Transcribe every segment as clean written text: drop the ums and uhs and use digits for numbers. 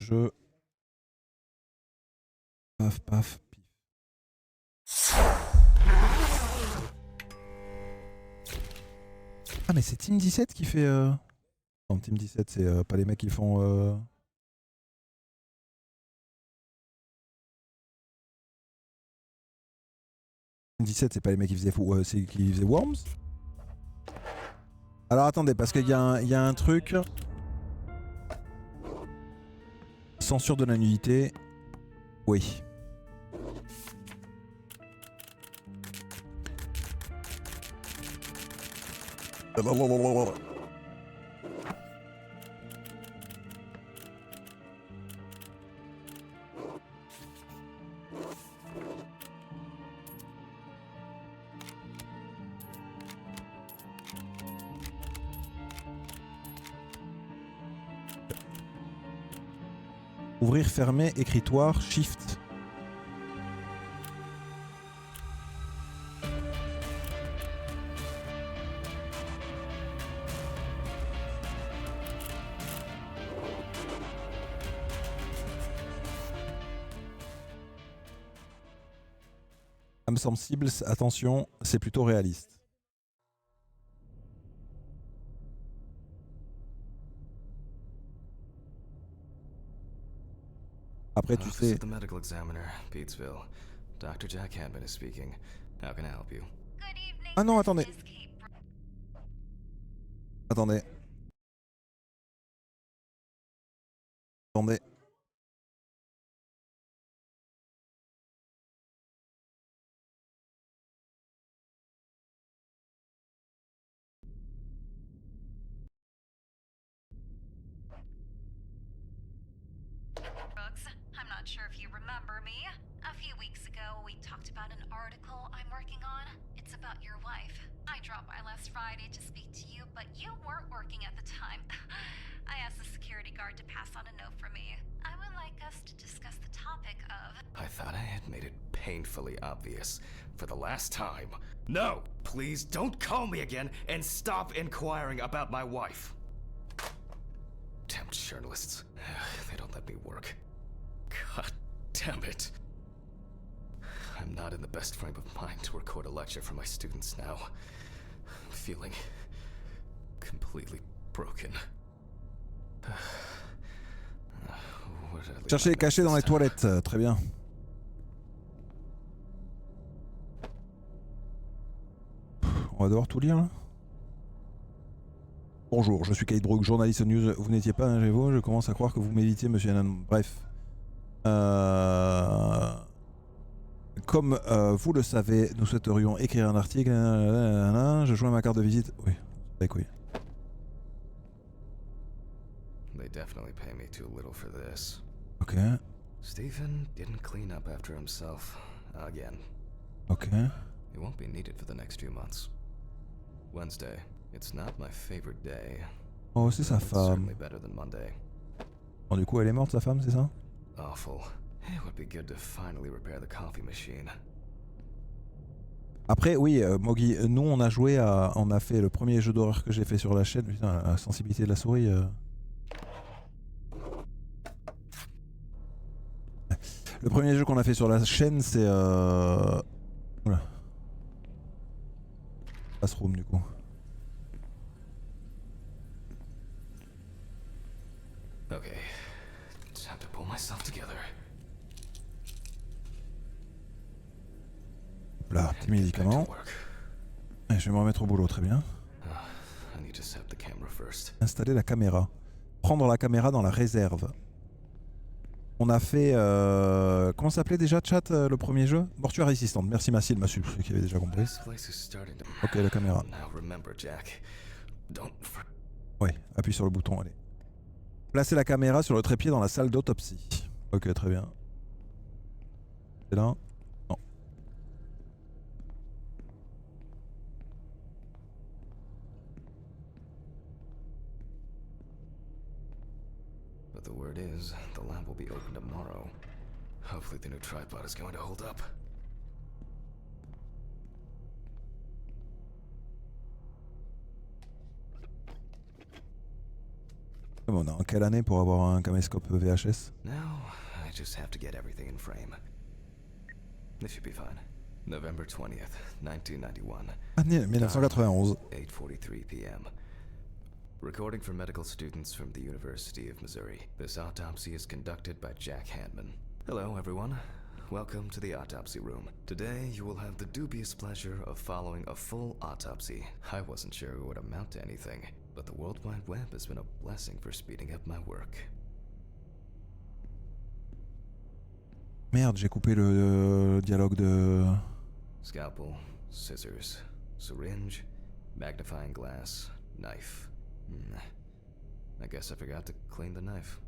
je... Paf, paf, pif. Ah mais c'est Team 17 qui fait... Non, Team 17 c'est pas les mecs qui font... Team 17 c'est pas les mecs qui faisaient, qui faisaient Worms. Alors attendez, parce qu'il y a un truc... Censure de la nudité. Oui. Ouvrir, fermer, écritoire, shift. Âme sensible, attention, c'est plutôt réaliste. Après, tu sais... Ah non, attendez. Attendez. Attendez. I'm not sure if you remember me. A few weeks ago, we talked about an article I'm working on. It's about your wife. I dropped by last Friday to speak to you, but you weren't working at the time. I asked the security guard to pass on a note for me. I would like us to discuss the topic of... I thought I had made it painfully obvious for the last time. No! Please don't call me again and stop inquiring about my wife. Damn journalists. They don't let me work. God damn it. I'm not in the best frame of mind to record a lecture for my students now. I'm feeling completely broken. Cherchez les cachets dans les toilettes, très bien. On va devoir tout lire là. Bonjour, je suis Kate Brook, journaliste news. Vous n'étiez pas un gévo, je commence à croire que vous méditiez, monsieur Hanan. Bref. Comme vous le savez, nous souhaiterions écrire un article. Je joins ma carte de visite. Oui, avec oui. They definitely pay me too little for this. Ok. Stephen didn't clean up after himself again. Ok. It won't be needed for the next few months. Wednesday, it's not my favorite day. Oh, c'est sa femme. Certainly better than Monday. Bon, du coup, elle est morte, sa femme, c'est ça? Awful. It would be good to finally repair the coffee machine. Après, oui, Mogi, nous on a joué à. On a fait le premier jeu d'horreur que j'ai fait sur la chaîne. Putain, la sensibilité de la souris. Le premier jeu qu'on a fait sur la chaîne, c'est. Voilà. Passroom, du coup. Okay, time to pull myself together. Là, petit médicament. Et je vais me remettre au boulot, très bien. Installer la caméra. Prendre la caméra dans la réserve. On a fait... comment ça s'appelait déjà, chat, le premier jeu? Mortuaire résistante. Merci Massile, Massu, je sais qu'il avait déjà compris. Ok, la caméra. Oui, appuie sur le bouton, allez. Placez la caméra sur le trépied dans la salle d'autopsie. Ok, très bien. C'est là? Non. But the word is, the lab will be open tomorrow. Hopefully the new tripod is going to hold up. Bon, on a quelle année pour avoir un caméscope VHS? Now, I just have to get everything in frame. This should be fine. November 20th, 1991. Année 1991. 8:43 p.m. Recording for medical students from the University of Missouri. This autopsy is conducted by Jack Hanman. Hello, everyone. Welcome to the autopsy room. Today, you will have the dubious pleasure of following a full autopsy. I wasn't sure it would amount to anything, but the World Wide Web has been a blessing for speeding up my work. Merde, j'ai coupé le dialogue de... Scalpel, scissors, syringe, magnifying glass, knife. I guess I forgot to clean the knife.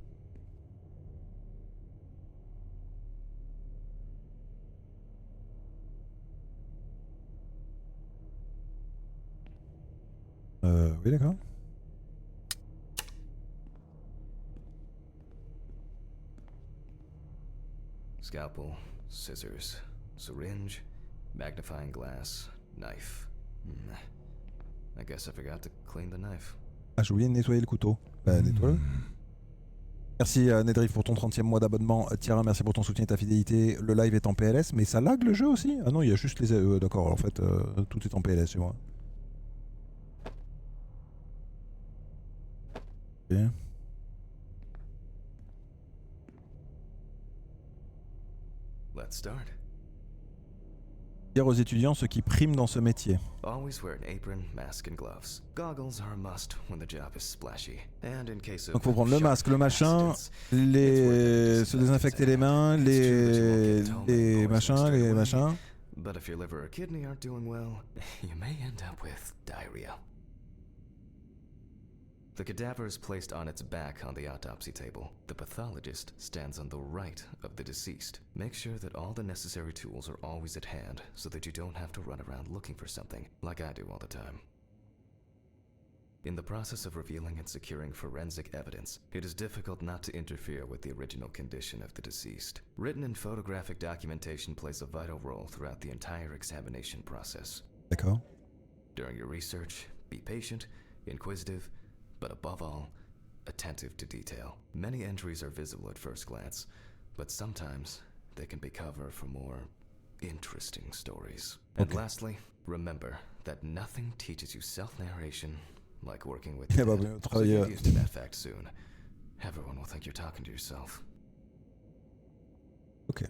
Oui, d'accord. Scalpel, scissors, syringe, magnifying glass, knife. I guess I forgot to clean the knife. Ah, j'ai oublié de nettoyer le couteau. Bah, nettoie-le. Merci Nedriff pour ton 30e mois d'abonnement. Thierry, merci pour ton soutien et ta fidélité. Le live est en PLS, mais ça lag le jeu aussi? Ah non, il y a juste les... d'accord, en fait, tout est en PLS chez moi. Ok. Let's start. Dire aux étudiants ce qui prime dans ce métier. Always wear an apron, mask, and gloves. Goggles are a must when the job is splashy. And in case of Donc faut prendre le masque, le machin, accidents, se désinfecter les mains, les machins. But if your liver or kidney aren't doing well, you may end up with diarrhea. The cadaver is placed on its back on the autopsy table. The pathologist stands on the right of the deceased. Make sure that all the necessary tools are always at hand so that you don't have to run around looking for something, like I do all the time. In the process of revealing and securing forensic evidence, it is difficult not to interfere with the original condition of the deceased. Written and photographic documentation plays a vital role throughout the entire examination process. D'accord. During your research, be patient, inquisitive, but above all, attentive to detail. Many entries are visible at first glance, but sometimes they can be cover for more interesting stories. And lastly, remember that nothing teaches you self-narration like working with your dad. So get used to that fact soon. Everyone will think you're talking to yourself. Ok.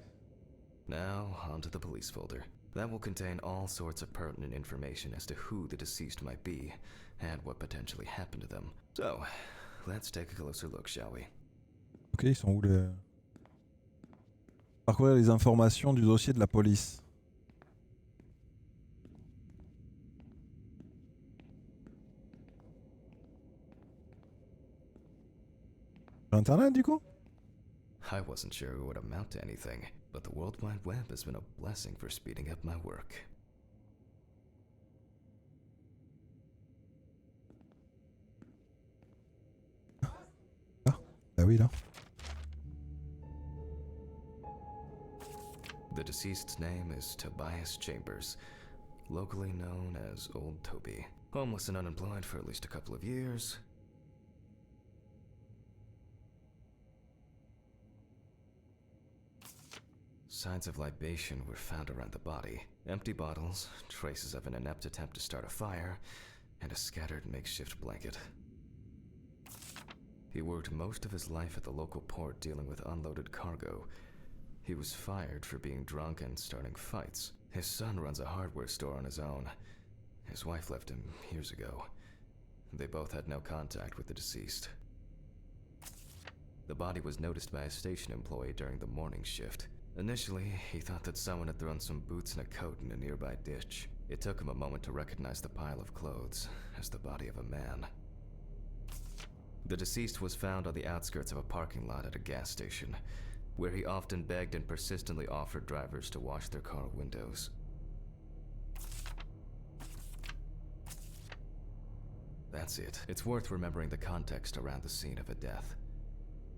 Now, onto the police folder. That will contain all sorts of pertinent information as to who the deceased might be and what potentially happened to them. So, let's take a closer look, shall we? Ok, ils sont où les... Parcourir les informations du dossier de la police. Sur Internet, du coup? I wasn't sure it would amount to anything, but the World Wide Web has been a blessing for speeding up my work. Bah oui, là. The deceased's name is Tobias Chambers, locally known as Old Toby. Homeless and unemployed for at least a couple of years. Signs of libation were found around the body. Empty bottles, traces of an inept attempt to start a fire, and a scattered makeshift blanket. He worked most of his life at the local port dealing with unloaded cargo. He was fired for being drunk and starting fights. His son runs a hardware store on his own. His wife left him years ago. They both had no contact with the deceased. The body was noticed by a station employee during the morning shift. Initially, he thought that someone had thrown some boots and a coat in a nearby ditch. It took him a moment to recognize the pile of clothes as the body of a man. The deceased was found on the outskirts of a parking lot at a gas station, where he often begged and persistently offered drivers to wash their car windows. That's it. It's worth remembering the context around the scene of a death.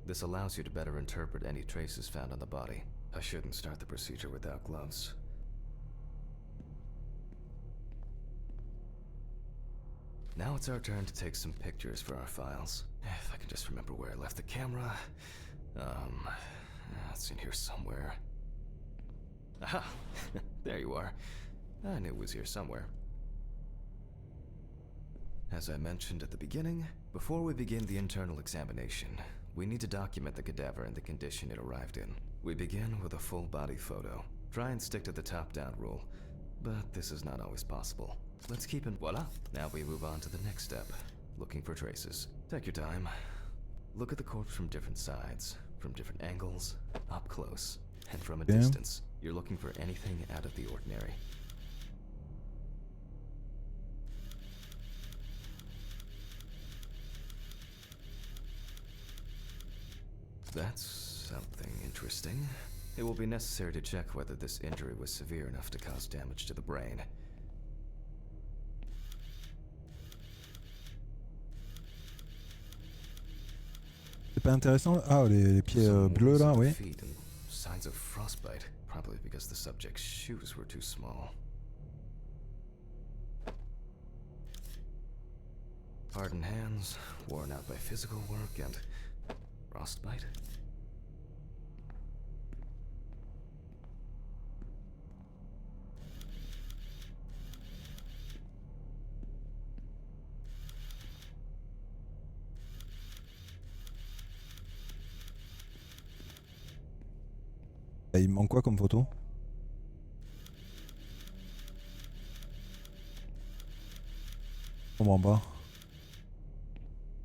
This allows you to better interpret any traces found on the body. I shouldn't start the procedure without gloves. Now it's our turn to take some pictures for our files. If I can just remember where I left the camera. It's in here somewhere. Aha! There you are. I knew it was here somewhere. As I mentioned at the beginning, before we begin the internal examination, we need to document the cadaver and the condition it arrived in. We begin with a full body photo. Try and stick to the top-down rule, but this is not always possible. Let's keep in voila! Now we move on to the next step, looking for traces. Take your time. Look at the corpse from different sides, from different angles, up close, and from a distance. You're looking for anything out of the ordinary. That's something interesting. It will be necessary to check whether this injury was severe enough to cause damage to the brain. C'est pas intéressant? Ah, les pieds bleus là, oui. Signs of frostbite, probably because the subject's shoes were too small. Hardened hands, worn out by physical work, and frostbite? Il me manque quoi comme photo? Je comprends pas.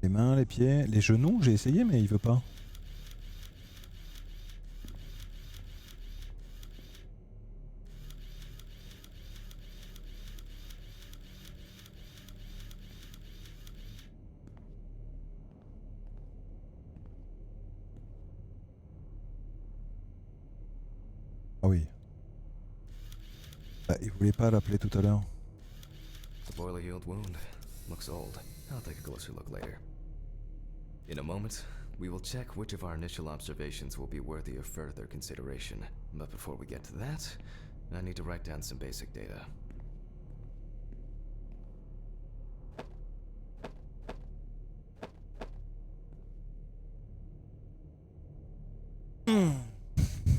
Les mains, les pieds, les genoux, j'ai essayé mais il veut pas. Ah oui. Bah, il voulait pas l'appeler tout à l'heure. The boiler healed wound looks old. I'll take a closer look later. In a moment, we will check which of our initial observations will be worthy of further consideration. But before we get to that, I need to write down some basic data.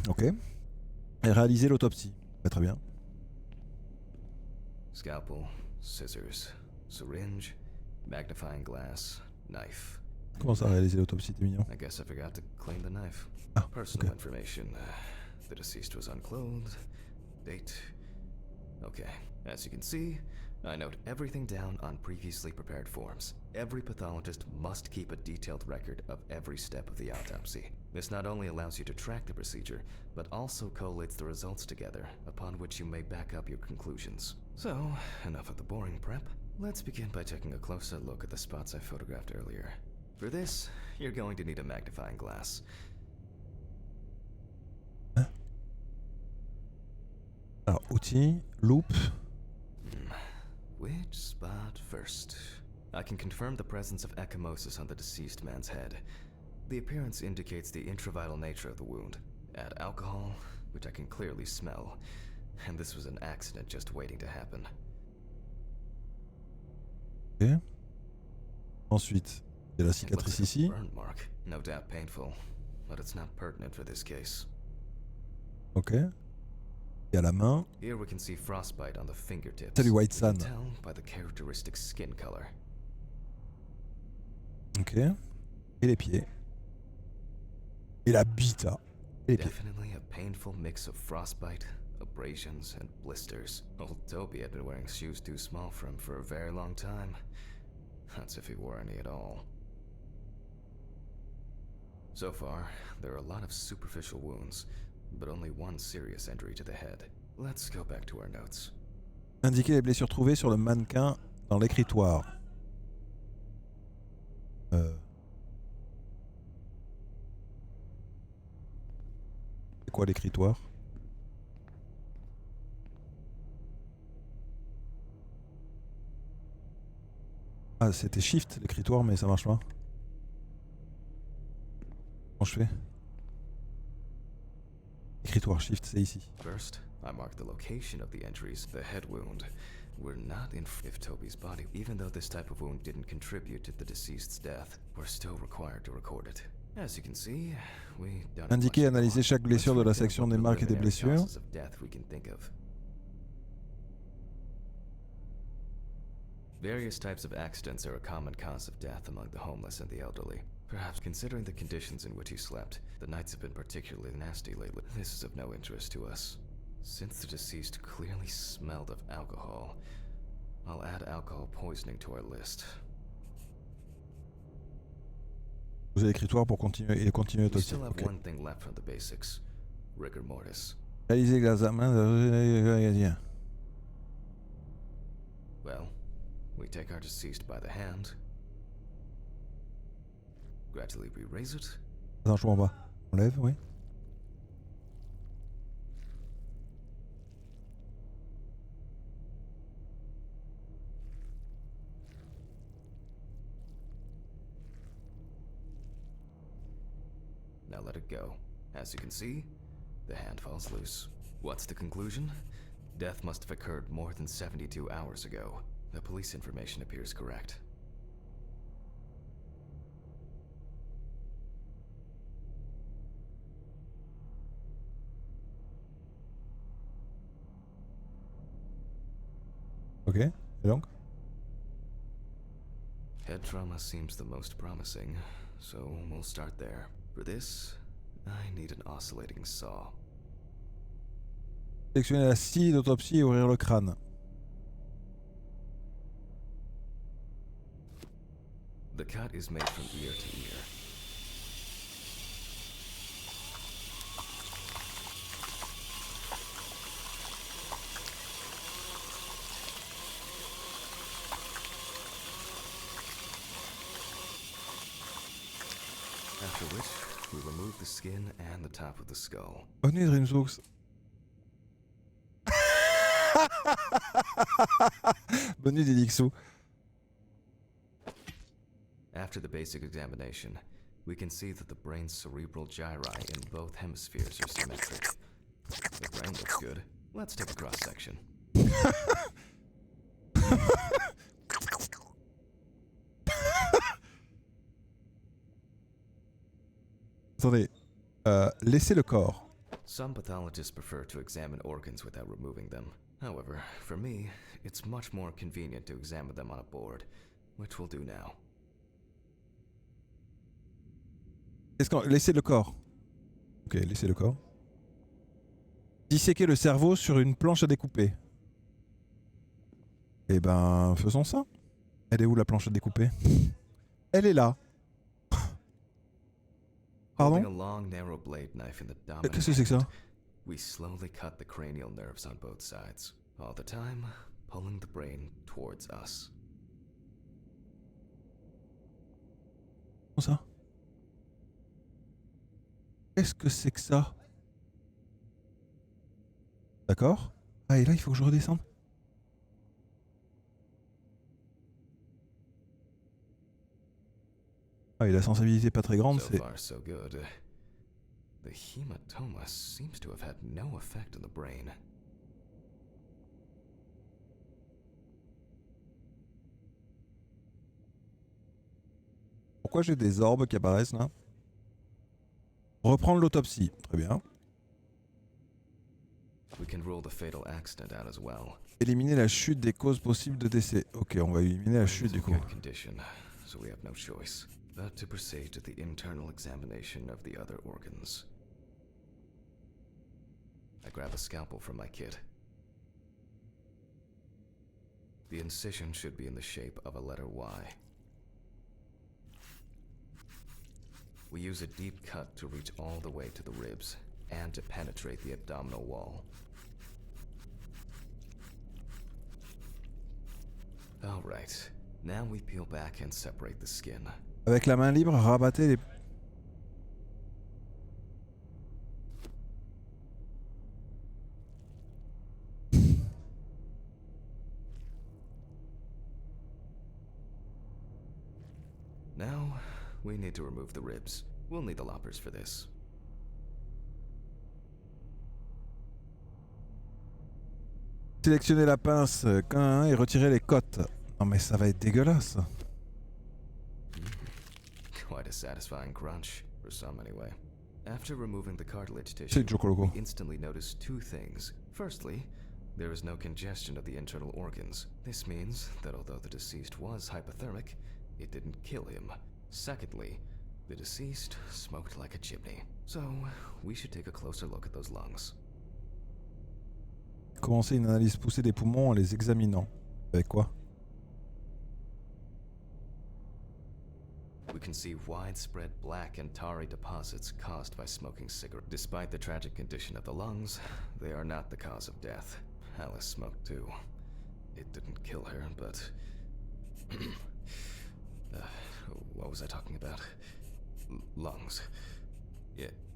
Ok. Et réaliser l'autopsie. Bah, très bien. Scalpel, scissors, syringe, magnifying glass, knife. Comment ça réaliser l'autopsie, t'es mignon? I guess I forgot to clean the knife. Ah, Personal okay. information. The deceased was unclothed. Date. Okay. As you can see, I note everything down on previously prepared forms. Every pathologist must keep a detailed record of every step of the autopsy. This not only allows you to track the procedure, but also collates the results together, upon which you may back up your conclusions. So, enough of the boring prep. Let's begin by taking a closer look at the spots I photographed earlier. For this, you're going to need a magnifying glass. Alors, outils, loupe. Which spot first? I can confirm the presence of ecchymosis on the deceased man's head. The appearance indicates the intravital nature of the wound. Add alcohol, which I can clearly smell, and this was an accident just waiting to happen. Ok. Ensuite, il y a la It cicatrice looks like ici. a burn mark, no doubt painful, but it's not pertinent for this case. Ok. Il y a la main. Here we can see frostbite on the fingertips. Salut White You Sun. can tell by the characteristic skin color. Ok. Et les pieds. Et la bite. Et les pieds. Definitely a painful mix of frostbite, abrasions, and blisters. Old Toby had been wearing shoes too small for him for a very long time. That's if he wore any at all. So far, there are a lot of superficial wounds, but only one serious injury to the head. Let's go back to our notes. Indiquer les blessures trouvées sur le mannequin dans l'écritoire. C'est quoi l'écritoire? Ah, c'était Shift l'écritoire, mais ça marche pas. Comment je fais? Écritoire Shift, c'est ici. First, I mark the location of the injuries, the head wound. we're not in. If Toby's body, even though this type of wound didn't contribute to the deceased's death, we're still required to record it. As you can see, we don't. Indiquer et analyser chaque blessure de la section des marques et des blessures. Various types of accidents are a common cause of death among the homeless and the elderly. Perhaps considering the conditions in which he slept, the nights have been particularly nasty lately. This is of no interest to us. Since the deceased clearly smelled of alcohol, I'll add alcohol poisoning to our list. Vous avez l'écritoire pour continuer et continuer We l'autopsie. still have Okay. one thing left from the basics. Rigor mortis. Réaliser l'examen. Well, we take our deceased by the hand. Gradually we raise it. Attends, je comprends pas. On lève, oui. Now let it go. As you can see, the hand falls loose. What's the conclusion? Death must have occurred more than 72 hours ago. The police information appears correct. Ok. Et donc? Head trauma seems the most promising, so we'll start there. For this, I need an oscillating saw. Sélectionner la scie d'autopsie et ouvrir le crâne. The cut is made from ear to ear. After which, we remove the skin and the top of the skull. Bonne nuit, Dreamsooks. Bonne nuit, Didixou. After the basic examination, we can see that the brain's cerebral gyri in both hemispheres are symmetric. The brain looks good. Let's take a cross-section. Attendez. Laissez le corps. Some pathologists prefer to examine organs without removing them. However, for me, it's much more convenient to examine them on a board, which we'll do now. Laissez le corps. Ok, laissez le corps. Disséquer le cerveau sur une planche à découper. Eh ben, faisons ça. Elle est où la planche à découper? Elle est là. Pardon? Qu'est-ce que c'est que ça? We slowly cut the cranial nerves on both sides, all the time pulling the brain towards us. Comment ça? Qu'est-ce que c'est que ça? D'accord. Ah, et là, il faut que je redescende. Ah, et la sensibilité pas très grande, c'est... So far, so good. The hematoma seems to have had no effect on the brain. Pourquoi j'ai des orbes qui apparaissent là? Reprendre l'autopsie. Très bien. We can rule the fatal accident out as well. Éliminer la chute des causes possibles de décès. Ok, on va éliminer la chute du coup. Good condition, so we have no choice but to proceed to the internal examination of the other organs. I grab a scalpel from my kit. The incision should be in the shape of a letter Y. We use a deep cut to reach all the way to the ribs and to penetrate the abdominal wall. All right, now we peel back and separate the skin. Avec la main libre, rabattez les... Now, we need to remove the ribs. We'll need the loppers for this. Sélectionnez la pince et retirez les côtes. Non mais ça va être dégueulasse. Quite a satisfying crunch, for some anyway. After removing the cartilage tissue, C'est Jokologo. we instantly notice two things. Firstly, there is no congestion of the internal organs. This means that although the deceased was hypothermic, it didn't kill him. Secondly, the deceased smoked like a chimney. So, we should take a closer look at those lungs. Commencez une analyse poussée des poumons en les examinant. Avec quoi? We can see widespread black and tarry deposits caused by smoking cigarettes. Despite the tragic condition of the lungs, they are not the cause of death. Alice smoked too. It didn't kill her, but... what was I talking about? Lungs.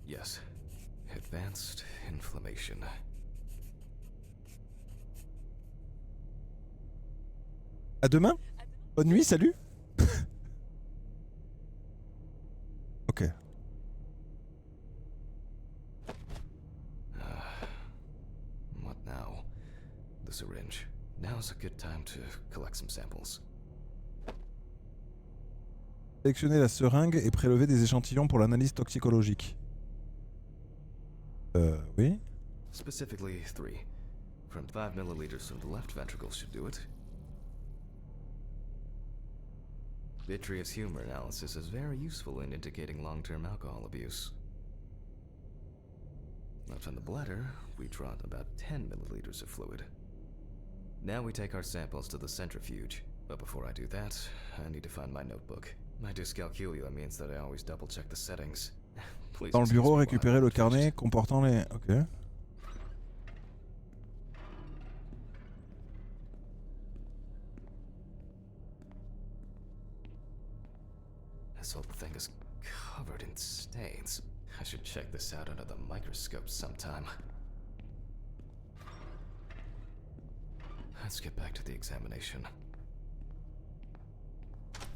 Yes. Advanced inflammation. À demain. Bonne nuit, salut. Ok. What now? The syringe. Now's a good time to collect some samples. Sélectionnez la seringue et prélevez des échantillons pour l'analyse toxicologique. Oui. Specifically 3. From 5 milliliters from the left ventricle should do it. Vitreous humor analysis is very useful in indicating long-term alcohol abuse. Left on the bladder, we draw about 10 milliliters of fluid. Now we take our samples to the centrifuge. But before I do that, I need to find my notebook. My dyscalculia means that I always double-check the settings. Please Dans le bureau, excuse me while I récupérez le look first. carnet comportant les... Ok. This whole thing is covered in stains. I should check this out under the microscope sometime. Let's get back to the examination.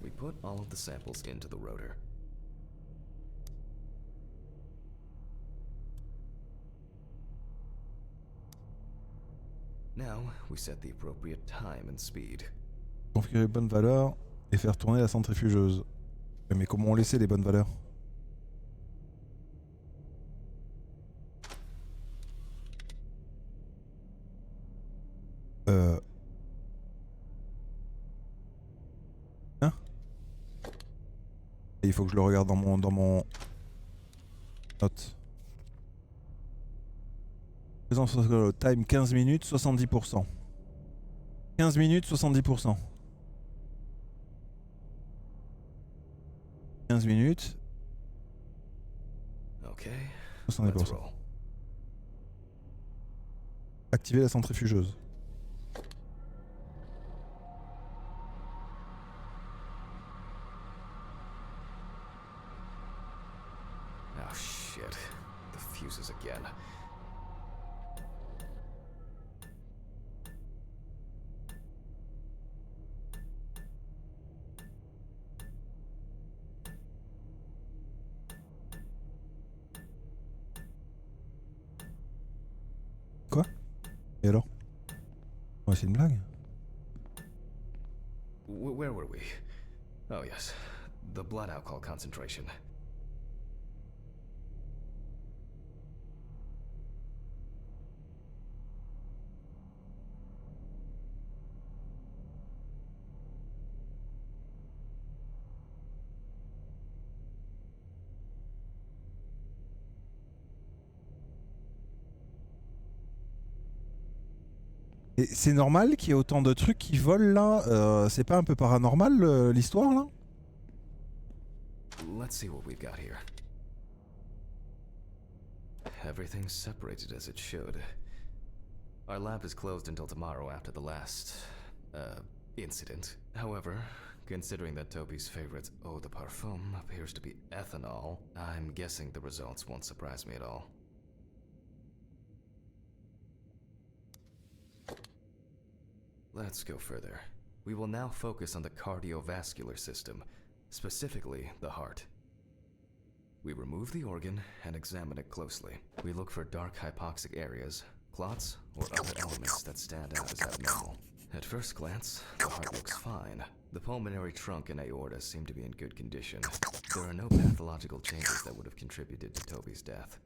We put all of the samples into the rotor. Now, we set the appropriate time and speed. Configurer les bonnes valeurs et faire tourner la centrifugeuse. Mais comment on laissait les bonnes valeurs? Hein? Et il faut que je le regarde dans mon note. Présence time 15 minutes 70%. 15 minutes 70%. 15 minutes Okay, 70%. let's roll. Activer la centrifugeuse. Oh shit, the fuses again. Quoi? Et alors? Ouais, c'est une blague? Where were we? Oh yes, the blood alcohol concentration. Et c'est normal qu'il y ait autant de trucs qui volent là? C'est pas un peu paranormal l'histoire là? Let's see what we've got here. Everything's separated as it should. Our lab is closed until tomorrow after the last, incident. However, considering that Toby's favorite eau de parfum appears to be ethanol, I'm guessing the results won't surprise me at all. Let's go further. We will now focus on the cardiovascular system, specifically the heart. We remove the organ and examine it closely. We look for dark hypoxic areas, clots, or other elements that stand out as abnormal. At first glance, the heart looks fine. The pulmonary trunk and aorta seem to be in good condition. There are no pathological changes that would have contributed to Toby's death.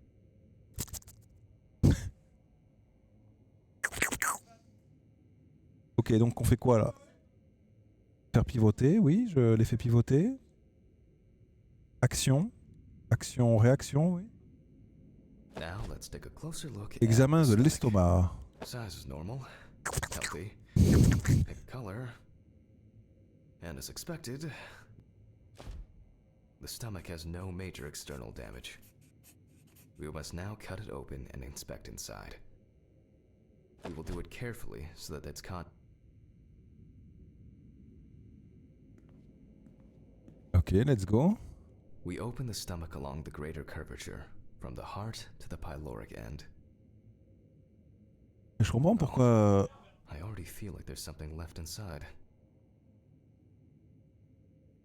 Ok, donc on fait quoi là? Faire pivoter, oui, je les fais pivoter. Action. Action, réaction, oui. Now let's take a closer look at Examen the de stomach. l'estomac. Size is normal, healthy, pink color, and as expected, the stomach has no major external damage. We must now cut it open and inspect inside. We will do it carefully so that its Ok, let's go. We open the stomach along the greater curvature, from the heart to the pyloric end. Je comprends pourquoi... I already feel like there's something left inside.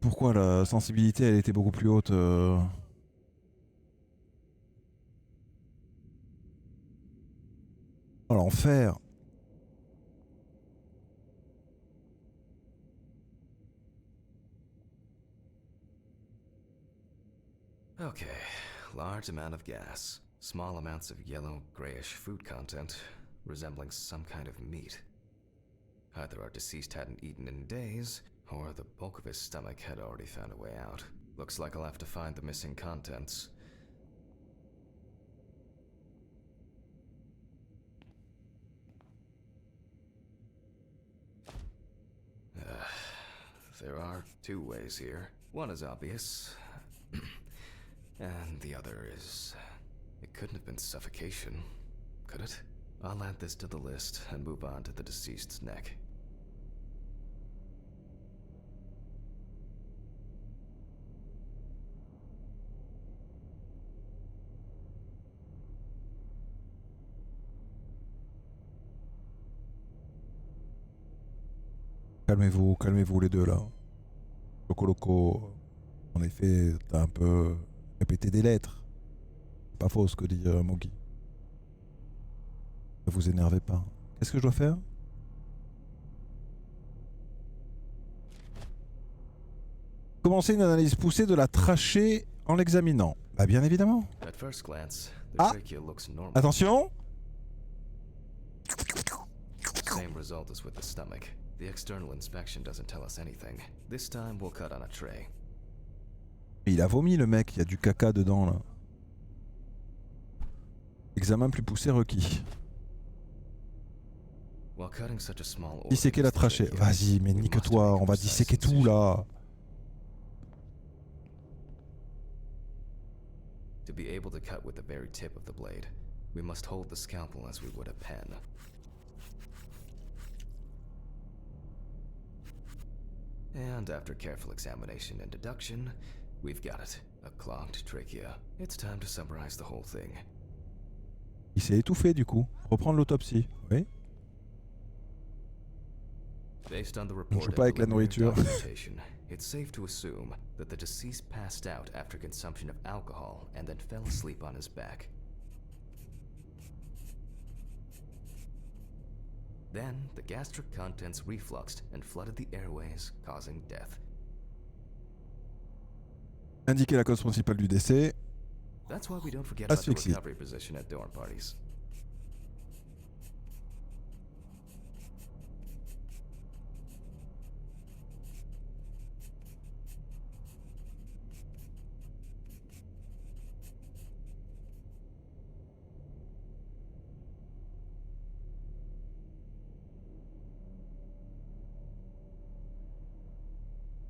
Pourquoi la sensibilité elle était beaucoup plus haute. Oh l'enfer. Okay, large amount of gas, small amounts of yellow, grayish food content, resembling some kind of meat. Either our deceased hadn't eaten in days, or the bulk of his stomach had already found a way out. Looks like I'll have to find the missing contents. There are two ways here. One is obvious, and the other is... It couldn't have been suffocation, could it? I'll add this to the list and move on to the deceased's neck. Calmez-vous, calmez-vous les deux là. Loco Loco, en effet, t'as un peu répété des lettres. C'est pas faux ce que dit Mogi. Ne vous énervez pas. Qu'est-ce que je dois faire? Commencer une analyse poussée de la trachée en l'examinant. Bah bien évidemment. At first glance, the Ah. trachea looks normal. Attention. Same result as with the stomach. The external inspection doesn't tell us anything. This time we'll cut on a tray. Il a vomi le mec, il y a du caca dedans là. Examen plus poussé requis. While cutting such a small organ Disséquer la as the trachée. trachea, Vas-y, mais we must nique-toi, make on va precise disséquer tout incisions. là. To be able to cut with the very tip of the blade, we must hold the scalpel as we would a pen. And after careful examination and deduction, we've got it. A clogged trachea. It's time to summarize the whole thing. Il s'est étouffé du coup. Reprendre l'autopsie. Oui. Based on the On report joue and pas avec la preliminary nourriture. documentation, it's safe to assume that the deceased passed out after consumption of alcohol and then fell asleep on his back. Then, the gastric contents refluxed and flooded the airways, causing death. Indiquer la cause principale du décès. That's why we don't forget about the Asphyxie. recovery position at dorm parties.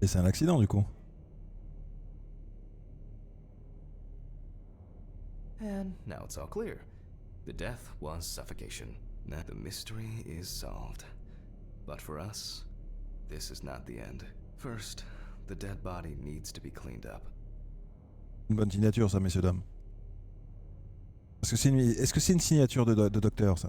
Et c'est un accident du coup. And now it's all clear. The death was suffocation. Now the mystery is solved. But for us, this is not the end. First, the dead body needs to be cleaned up. Une bonne signature ça, messieurs dames. Est-ce que c'est une signature de docteur ça?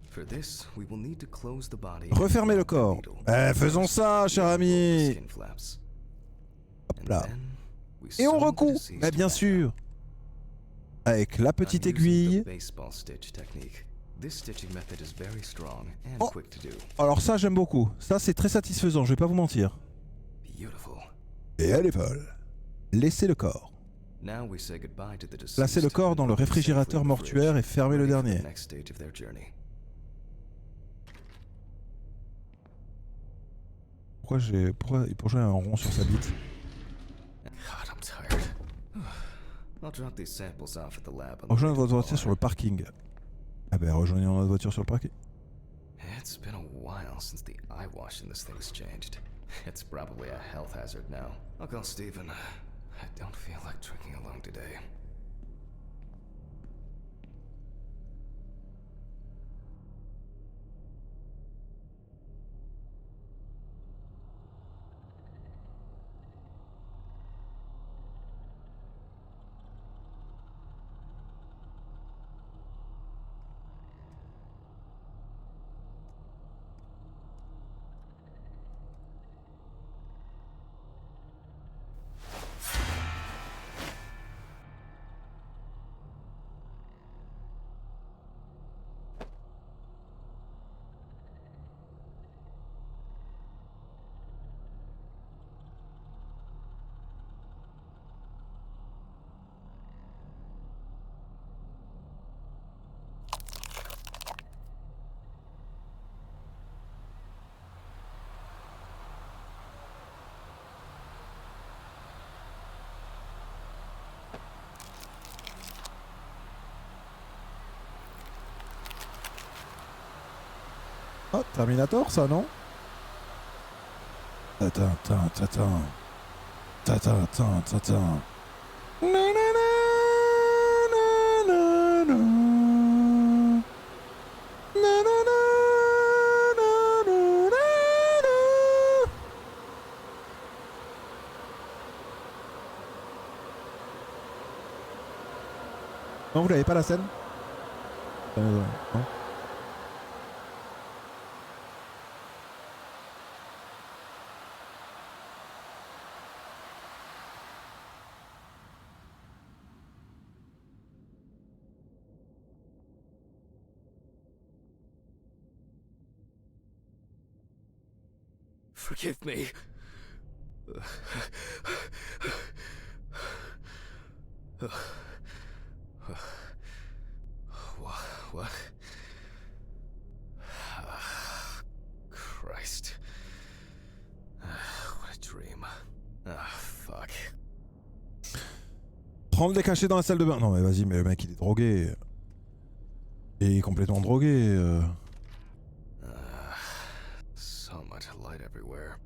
For this, we will need to close the body. Refermer le corps. Faisons ça, cher ami. Skin flaps. Hop And là. then Et on recoud. Mais bien sûr. Avec la petite aiguille. Oh. Alors ça j'aime beaucoup. Ça c'est très satisfaisant, je vais pas vous mentir. Et elle est folle. Laissez le corps. Placez le corps dans le réfrigérateur mortuaire et fermez le dernier. Pourquoi j'ai un rond sur sa bite? Rejoignez votre voiture sur le parking. Ah ben rejoignez notre voiture sur le parking. It's been a while since the eye wash in this thing's changed. It's probably a health hazard now. I'll call Stephen. I don't feel like drinking alone today. Oh, Terminator ça non? Attends. Non, vous l'avez pas la scène? Non. Forgive me. What? Christ. What a dream. Fuck. Prendre des cachets dans la salle de bain. Non mais vas-y, mais le mec il est drogué. Il est complètement drogué. So much light everywhere.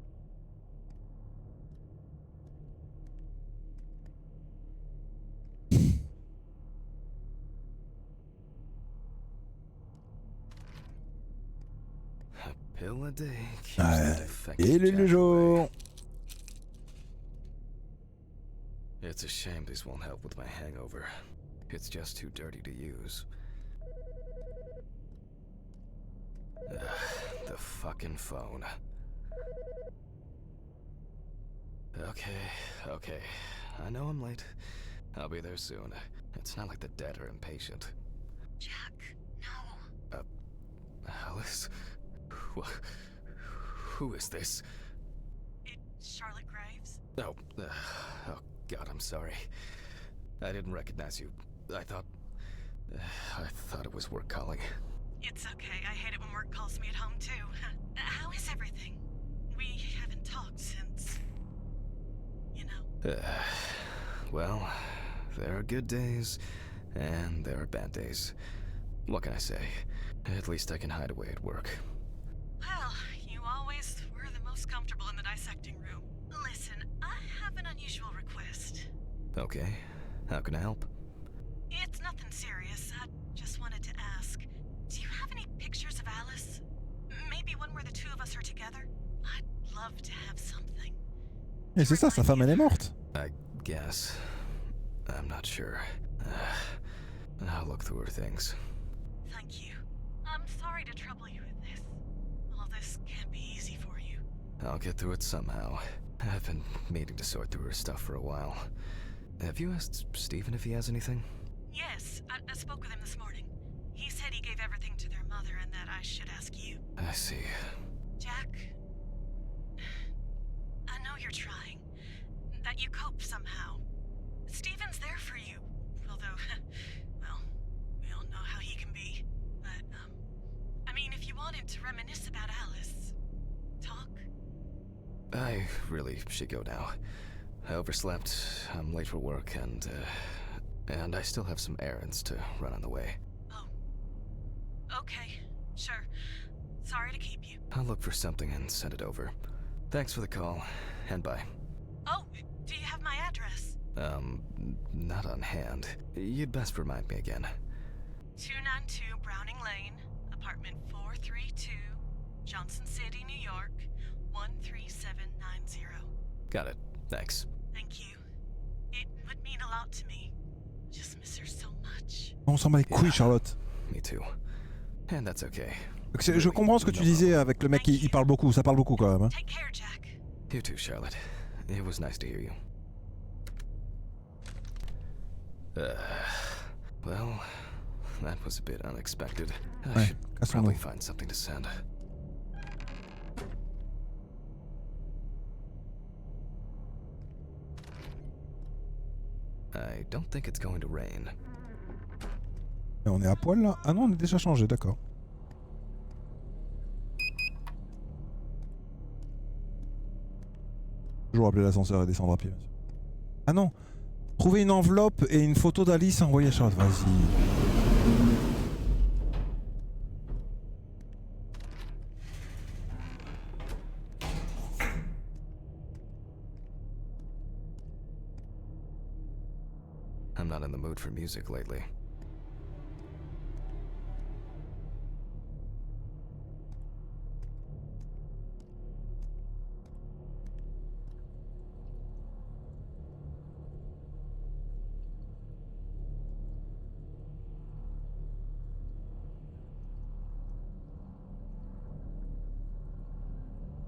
A pill a day keeps the defective Il est le jack jour. away. It's a shame these won't help with my hangover. It's just too dirty to use. The fucking phone. Okay. I know I'm late. I'll be there soon. It's not like the dead are impatient. Jack, no. Alice? Who is this? It's Charlotte Graves. Oh God, I'm sorry. I didn't recognize you. I thought it was work calling. It's okay. I hate it when work calls me at home too. How is everything? We haven't talked since, you know. Well, there are good days, and there are bad days. What can I say? At least I can hide away at work. Well, you always were the most comfortable in the dissecting room. Listen, I have an unusual request. Okay, how can I help? It's nothing serious. I just wanted to ask. Do you have any pictures of Alice? Maybe one where the two of us are together? I'd love to have something. Et c'est ça, sa femme elle est morte. I guess. I'm not sure. I'll look through her things. Thank you. I'm sorry to trouble you with this. All this can't be easy for you. I'll get through it somehow. I've been meaning to sort through her stuff for a while. Have you asked Stephen if he has anything? Yes, I spoke with him this morning. He said he gave everything to their mother and that I should ask you. I see. Jack, I know you're trying. That you cope somehow. Stephen's there for you. Although, well, we all know how he can be. But, I mean, if you wanted to reminisce about Alice, talk. I really should go now. I overslept, I'm late for work, and I still have some errands to run on the way. Oh. Okay, sure. Sorry to keep you. I'll look for something and send it over. Thanks for the call, and bye. Oh, do you have my address? Not on hand. You'd best remind me again. 292 Browning Lane, apartment 432, Johnson City, New York, 13790. Got it. Thanks. Thank you. It would mean a lot to me. Just miss her so much. On s'en bat les couilles, Charlotte. Me too. And that's okay. Je comprends ce que tu disais avec le mec qui il parle beaucoup, ça parle beaucoup quand même. Hein. Take care, Jack. You too, Charlotte. It was nice to hear you. Well, that was a bit unexpected. I should probably find something to send. I don't think it's going to rain. Et on est à poil là? Ah non, on est déjà changé, d'accord. Toujours appeler l'ascenseur et descendre à pied. Ah non! Trouver une enveloppe et une photo d'Alice envoyée à Charlotte. Vas-y. I'm not in the mood for music lately.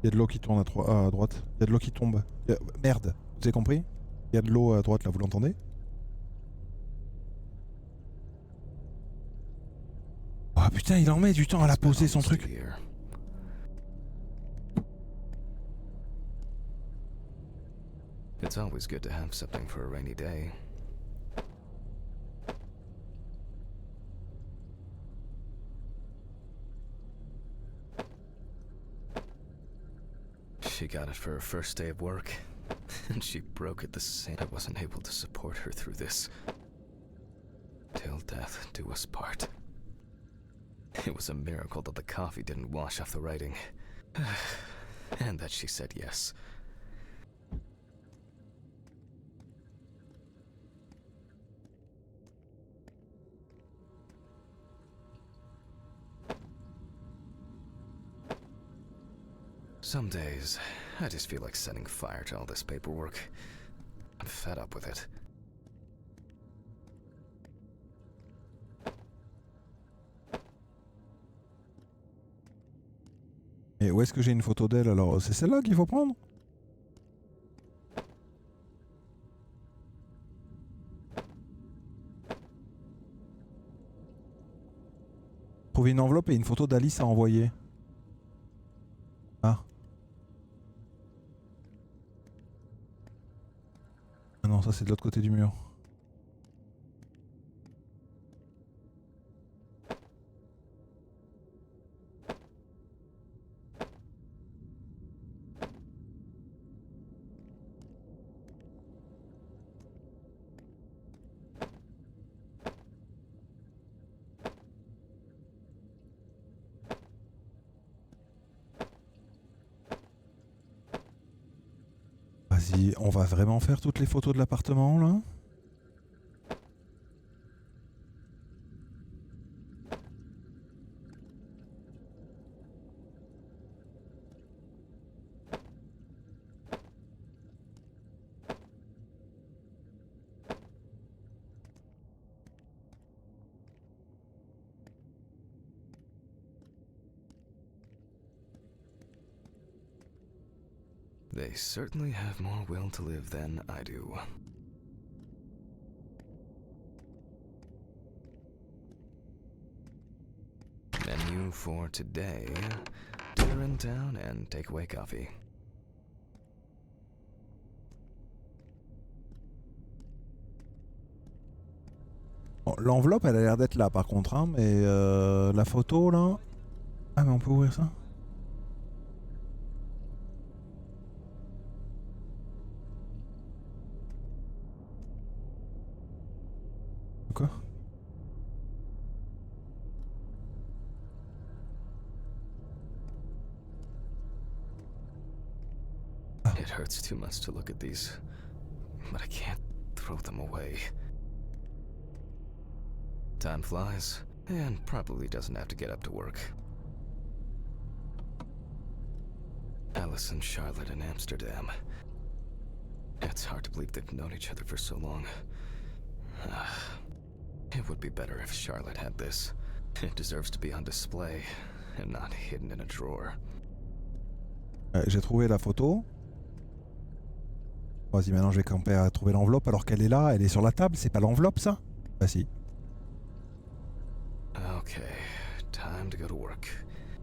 Il y a de l'eau qui tourne à droite. Il y a de l'eau qui tombe. Merde, vous avez compris? Il y a de l'eau à droite là, vous l'entendez? Oh putain, il en met du temps à la poser son truc. It's always good to have something for a rainy day. She got it for her first day of work, and she broke it the same. I wasn't able to support her through this. Till death do us part. It was a miracle that the coffee didn't wash off the writing. And that she said yes. Some days, I just feel like setting fire to all this paperwork. I'm fed up with it. Et où est-ce que j'ai une photo d'elle alors? C'est celle-là qu'il faut prendre? Trouver une enveloppe et une photo d'Alice à envoyer. Ah. Ah non, ça c'est de l'autre côté du mur. Vas-y, on va vraiment faire toutes les photos de l'appartement là? They certainly have more will to live than I do. Menu for today. Dinner in town and takeaway coffee. Bon, l'enveloppe, elle a l'air d'être là par contre, hein, mais la photo là... Ah mais on peut ouvrir ça? Quoi? It hurts too much to look at these, but I can't throw them away. Time flies, and probably doesn't have to get up to work. Alice and Charlotte in Amsterdam. It's hard to believe they've known each other for so long. It would be better if Charlotte had this. It deserves to be on display, and not hidden in a drawer. J'ai trouvé la photo. Vas-y, maintenant je vais camper à trouver l'enveloppe alors qu'elle est là, elle est sur la table, c'est pas l'enveloppe ça? Bah si. Okay, time to go to work.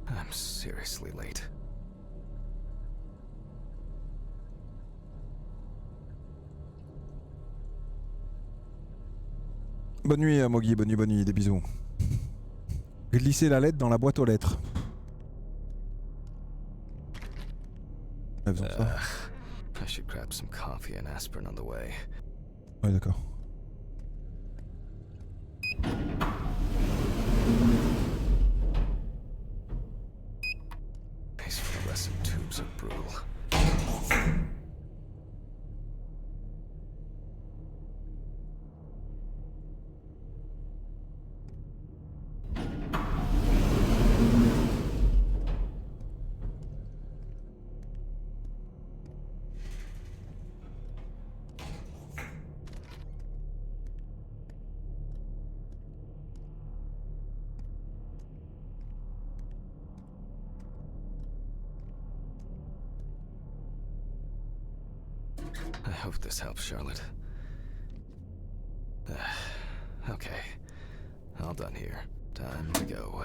I'm seriously late. Bonne nuit Mogi, bonne nuit, des bisous. Glisser la lettre dans la boîte aux lettres. Ah, besoin de ça. I should grab some coffee and aspirin on the way. Ouais, d'accord. These fluorescent tubes are brutal. I hope this helps, Charlotte. Okay. All done here. Time to go.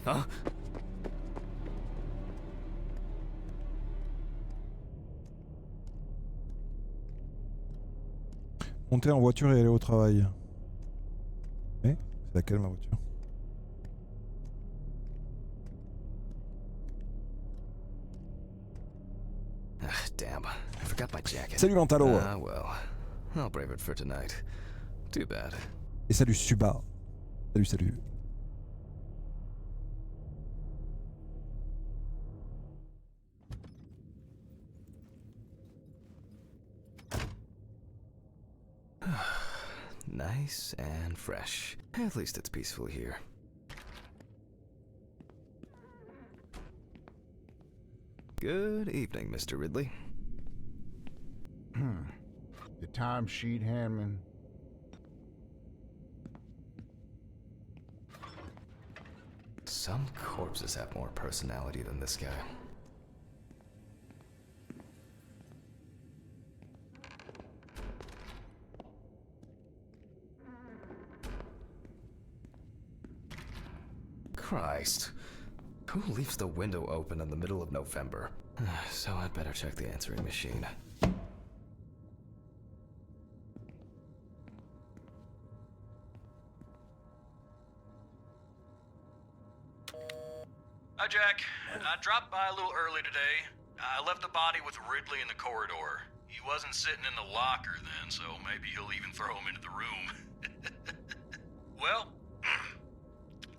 Huh? Monter en voiture et aller au travail. Eh? C'est laquelle ma voiture? Damn, I forgot my jacket. Salut Mentalo. Ah well, I'll brave it for tonight. Too bad. Et salut Suba. Salut, salut. Nice and fresh. At least it's peaceful here. Good evening, Mr. Ridley. The timesheet handman. Some corpses have more personality than this guy. Christ. Who leaves the window open in the middle of November? So I'd better check the answering machine. Hi, Jack. I dropped by a little early today. I left the body with Ridley in the corridor. He wasn't sitting in the locker then, so maybe he'll even throw him into the room. Well,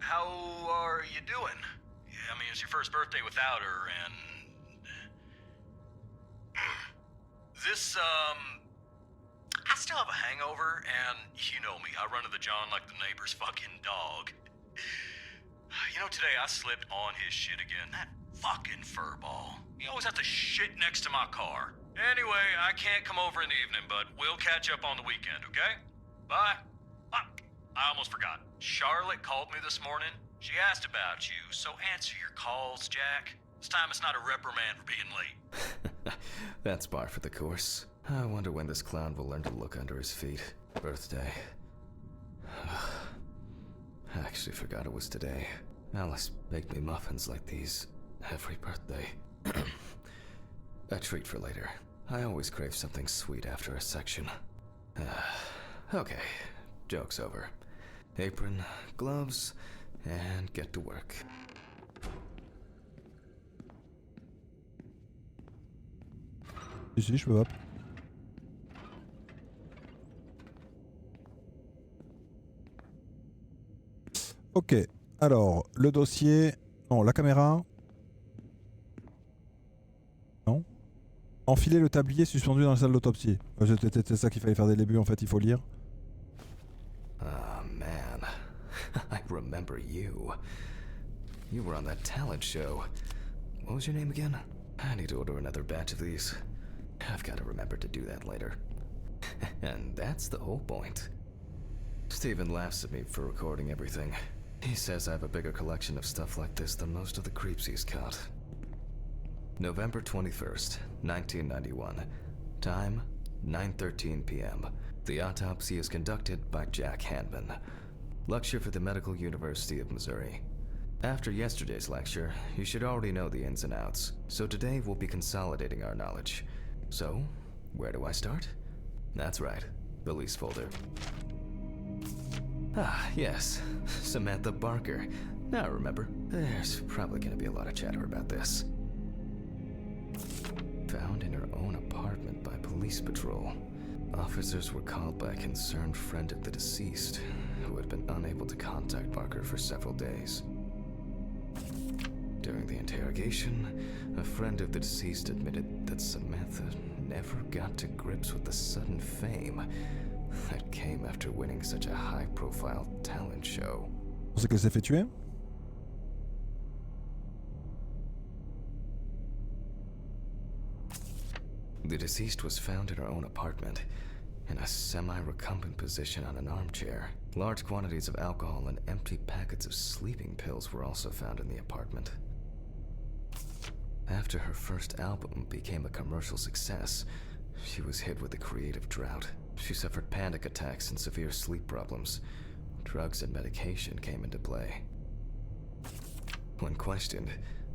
how are you doing? Yeah, I mean, it's your first birthday without her, and... This, I still have a hangover, and you know me, I run to the John like the neighbor's fucking dog. You know, today I slipped on his shit again. That fucking furball. He always has to shit next to my car. Anyway, I can't come over in the evening, but we'll catch up on the weekend, okay? Bye. Fuck. I almost forgot. Charlotte called me this morning. She asked about you, so answer your calls, Jack. This time it's not a reprimand for being late. That's par for the course. I wonder when this clown will learn to look under his feet. Birthday. I actually forgot it was today. Alice baked me muffins like these every birthday. A treat for later. I always crave something sweet after a section. Okay, joke's over. Apron, gloves, and get to work. Si, je peux hop. Ok, alors, le dossier... Non, la caméra... Non. Enfiler le tablier suspendu dans la salle d'autopsie. C'était ça qu'il fallait faire dès le début, en fait, il faut lire. Ah, man. I remember you. You were on that talent show. What was your name again? I need to order another batch of these. I've got to remember to do that later. And that's the whole point. Steven laughs at me for recording everything. He says I have a bigger collection of stuff like this than most of the creeps he's caught. November 21st, 1991. Time, 9:13 p.m. The autopsy is conducted by Jack Hanman. Lecture for the Medical University of Missouri. After yesterday's lecture, you should already know the ins and outs, so today we'll be consolidating our knowledge. So, where do I start? That's right, the lease folder. Ah, yes, Samantha Barker. Now remember, there's probably gonna be a lot of chatter about this. Found in her own apartment by police patrol. Officers were called by a concerned friend of the deceased, who had been unable to contact Barker for several days. During the interrogation, a friend of the deceased admitted that Samantha never got to grips with the sudden fame that came after winning such a high-profile talent show. C'est qu'elle s'est fait tuer? The deceased was found in her own apartment, in a semi-recumbent position on an armchair. Large quantities of alcohol and empty packets of sleeping pills were also found in the apartment. After her first album became a commercial success, she was hit with a creative drought. She suffered panic attacks and severe sleep problems. Drugs and medication came into play. When questioned,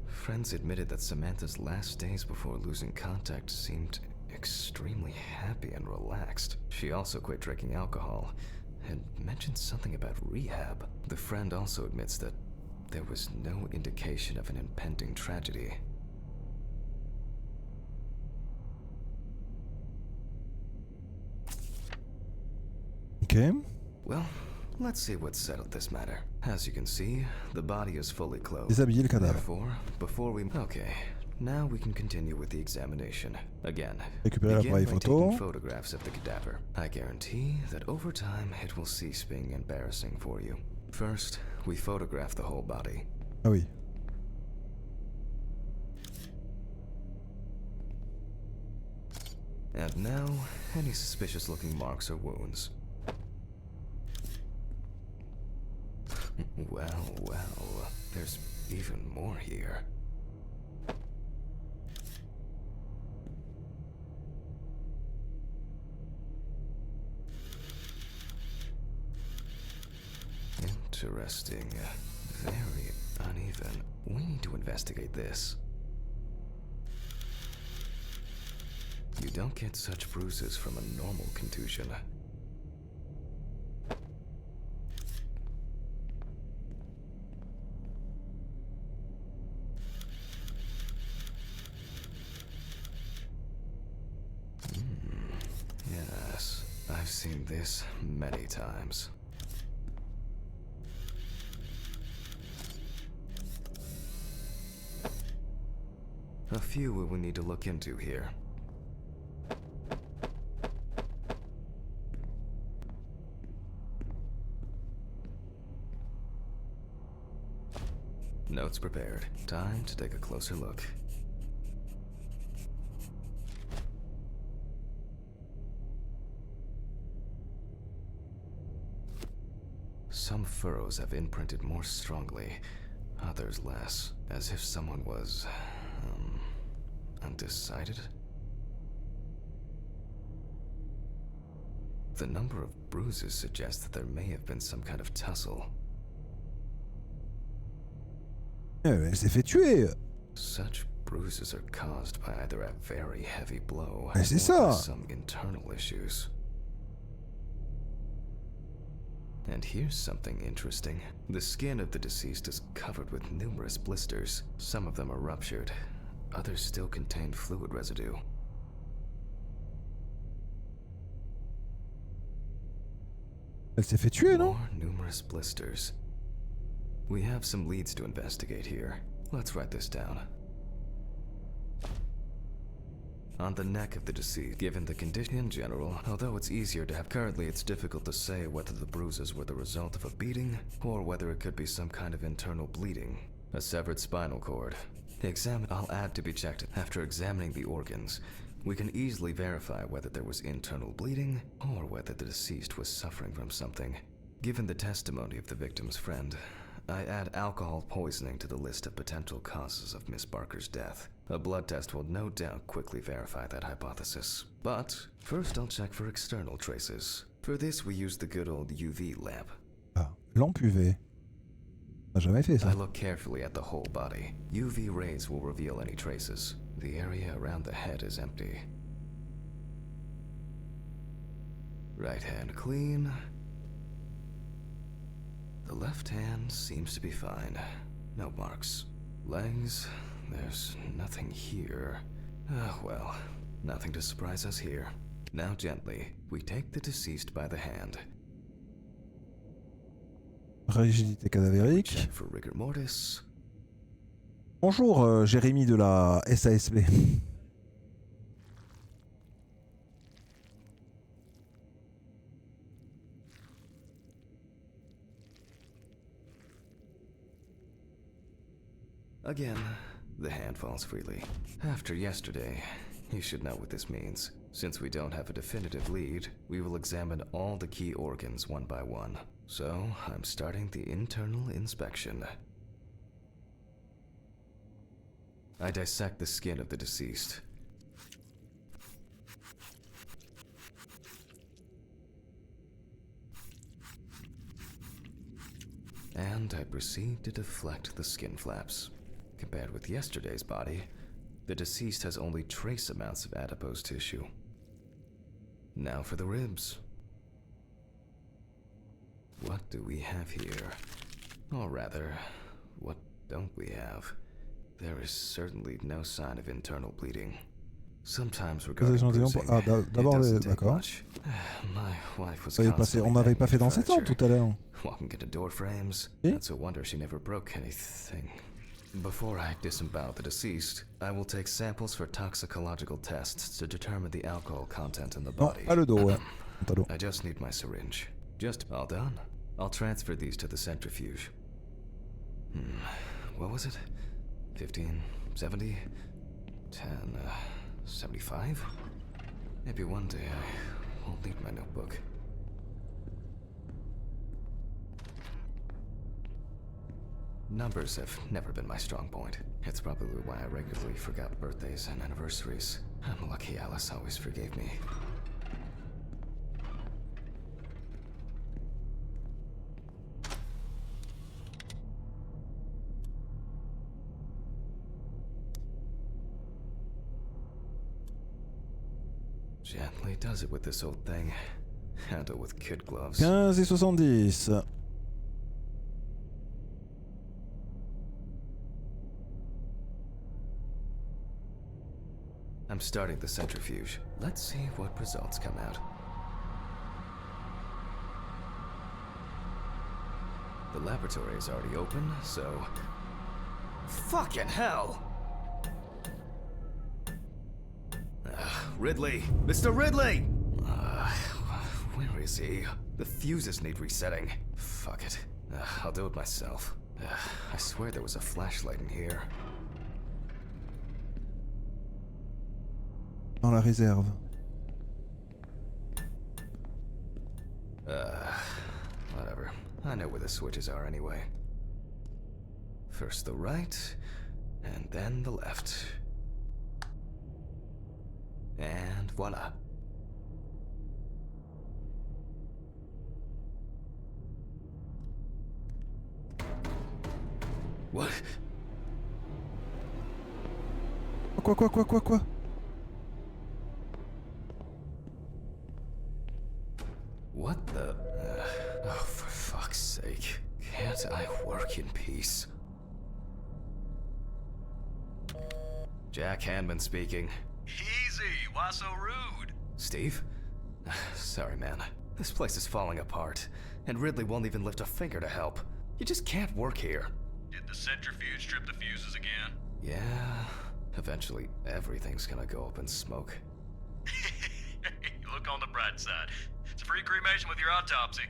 friends admitted that Samantha's last days before losing contact seemed extremely happy and relaxed. She also quit drinking alcohol and mentioned something about rehab. The friend also admits that there was no indication of an impending tragedy. Ok. Well, let's see what settled this matter. As you can see, the body is fully clothed. Déshabiller le cadavre. Therefore, before we... Okay, now we can continue with the examination. Again, Récupérer begin l'appareil by photo. taking photographs of the cadaver. I guarantee that over time, it will cease being embarrassing for you. First, we photograph the whole body. Ah oui. And now, any suspicious-looking marks or wounds. Well, there's even more here. Interesting. Very uneven. We need to investigate this. You don't get such bruises from a normal contusion. Yes, I've seen this many times. A few we will need to look into here. Notes prepared. Time to take a closer look. Some furrows have imprinted more strongly, others less, as if someone was undecided? The number of bruises suggests that there may have been some kind of tussle. Elle s'est fait tuer. Such bruises are caused by either a very heavy blow Mais c'est or ça. by some internal issues. And here's something interesting. The skin of the deceased is covered with numerous blisters. Some of them are ruptured. Others still contain fluid residue. Elle s'est fait tuer, non? More numerous blisters. We have some leads to investigate here. Let's write this down. On the neck of the deceased, given the condition in general, although it's easier to have currently, it's difficult to say whether the bruises were the result of a beating or whether it could be some kind of internal bleeding. A severed spinal cord. I'll add to be checked. After examining the organs, we can easily verify whether there was internal bleeding or whether the deceased was suffering from something. Given the testimony of the victim's friend, I add alcohol poisoning to the list of potential causes of Miss Barker's death. A blood test will no doubt quickly verify that hypothesis. But first I'll check for external traces. For this we use the good old UV lamp. Ah, lampe UV. On n'a jamais fait ça. I look carefully at the whole body. UV rays will reveal any traces. The area around the head is empty. Right hand clean. The left hand seems to be fine. No marks. Legs, there's nothing here. Well, nothing to surprise us here. Now gently, we take the deceased by the hand. Rigidité cadavérique. Check for rigor mortis. Bonjour, Jérémy de la SASB. Again, the hand falls freely. After yesterday, you should know what this means. Since we don't have a definitive lead, we will examine all the key organs one by one. So, I'm starting the internal inspection. I dissect the skin of the deceased. And I proceed to deflect the skin flaps. Compared with yesterday's body, the deceased has only trace amounts of adipose tissue. Now for the ribs. What do we have here? Or rather, what don't we have? There is certainly no sign of internal bleeding. Sometimes regarding bruising, Ah, it d'abord, doesn't take d'accord. much. My wife was On constantly n'avait banging pas fait dans the ces temps furniture, tout à l'heure. walking into door frames. Eh? It's a wonder she never broke anything. Before I disembowel the deceased, I will take samples for toxicological tests to determine the alcohol content in the Non, body. pas le dos, ouais. Pantalon. I just need my syringe. Just all done. I'll transfer these to the centrifuge. What was it? 15, 70, 10, 75? Maybe one day I won't need my notebook. Numbers have never been my strong point. It's probably why I regularly forgot birthdays and anniversaries. I'm lucky Alice always forgave me. Gently does it with this old thing. Handle with kid gloves. 15 et 70. I'm starting the centrifuge. Let's see what results come out. The laboratory is already open, so... Fucking hell! Ridley! Mr. Ridley! Where is he? The fuses need resetting. Fuck it. I'll do it myself. I swear there was a flashlight in here. Dans la réserve. Whatever. I know where the switches are anyway. First the right, and then the left. Voilà. What? Quoi? What the? Oh, for fuck's sake. Can't I work in peace? Jack Hanman speaking. Easy, why so rude? Steve? Sorry, man. This place is falling apart, and Ridley won't even lift a finger to help. You just can't work here. Did the centrifuge trip the fuses again? Yeah, eventually everything's gonna go up in smoke. Look on the bright side. It's a free cremation with your autopsy.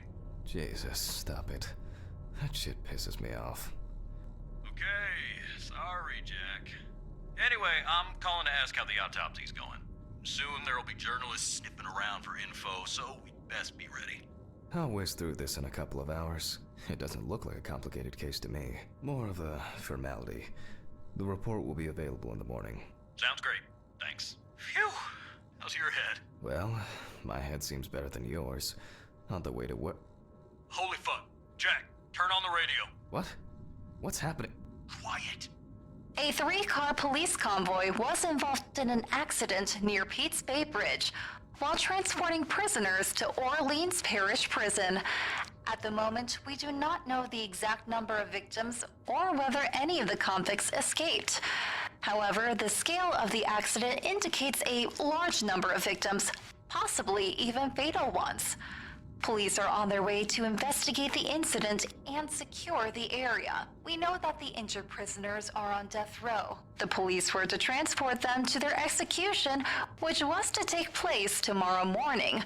Jesus, stop it. That shit pisses me off. Okay, sorry, Jack. Anyway, I'm calling to ask how the autopsy's going. Soon there'll be journalists sniffing around for info, so we'd best be ready. I'll whiz through this in a couple of hours. It doesn't look like a complicated case to me. More of a formality. The report will be available in the morning. Sounds great. Thanks. Phew! How's your head? Well, my head seems better than yours. On the way to work. Holy fuck. Jack, turn on the radio. What? What's happening? Quiet. A 3-car police convoy was involved in an accident near Pete's Bay Bridge while transporting prisoners to Orleans Parish Prison. At the moment, we do not know the exact number of victims or whether any of the convicts escaped. However, the scale of the accident indicates a large number of victims, possibly even fatal ones. Police are on their way to investigate the incident and secure the area. We know that the injured prisoners are on death row. The police were to transport them to their execution, which was to take place tomorrow morning.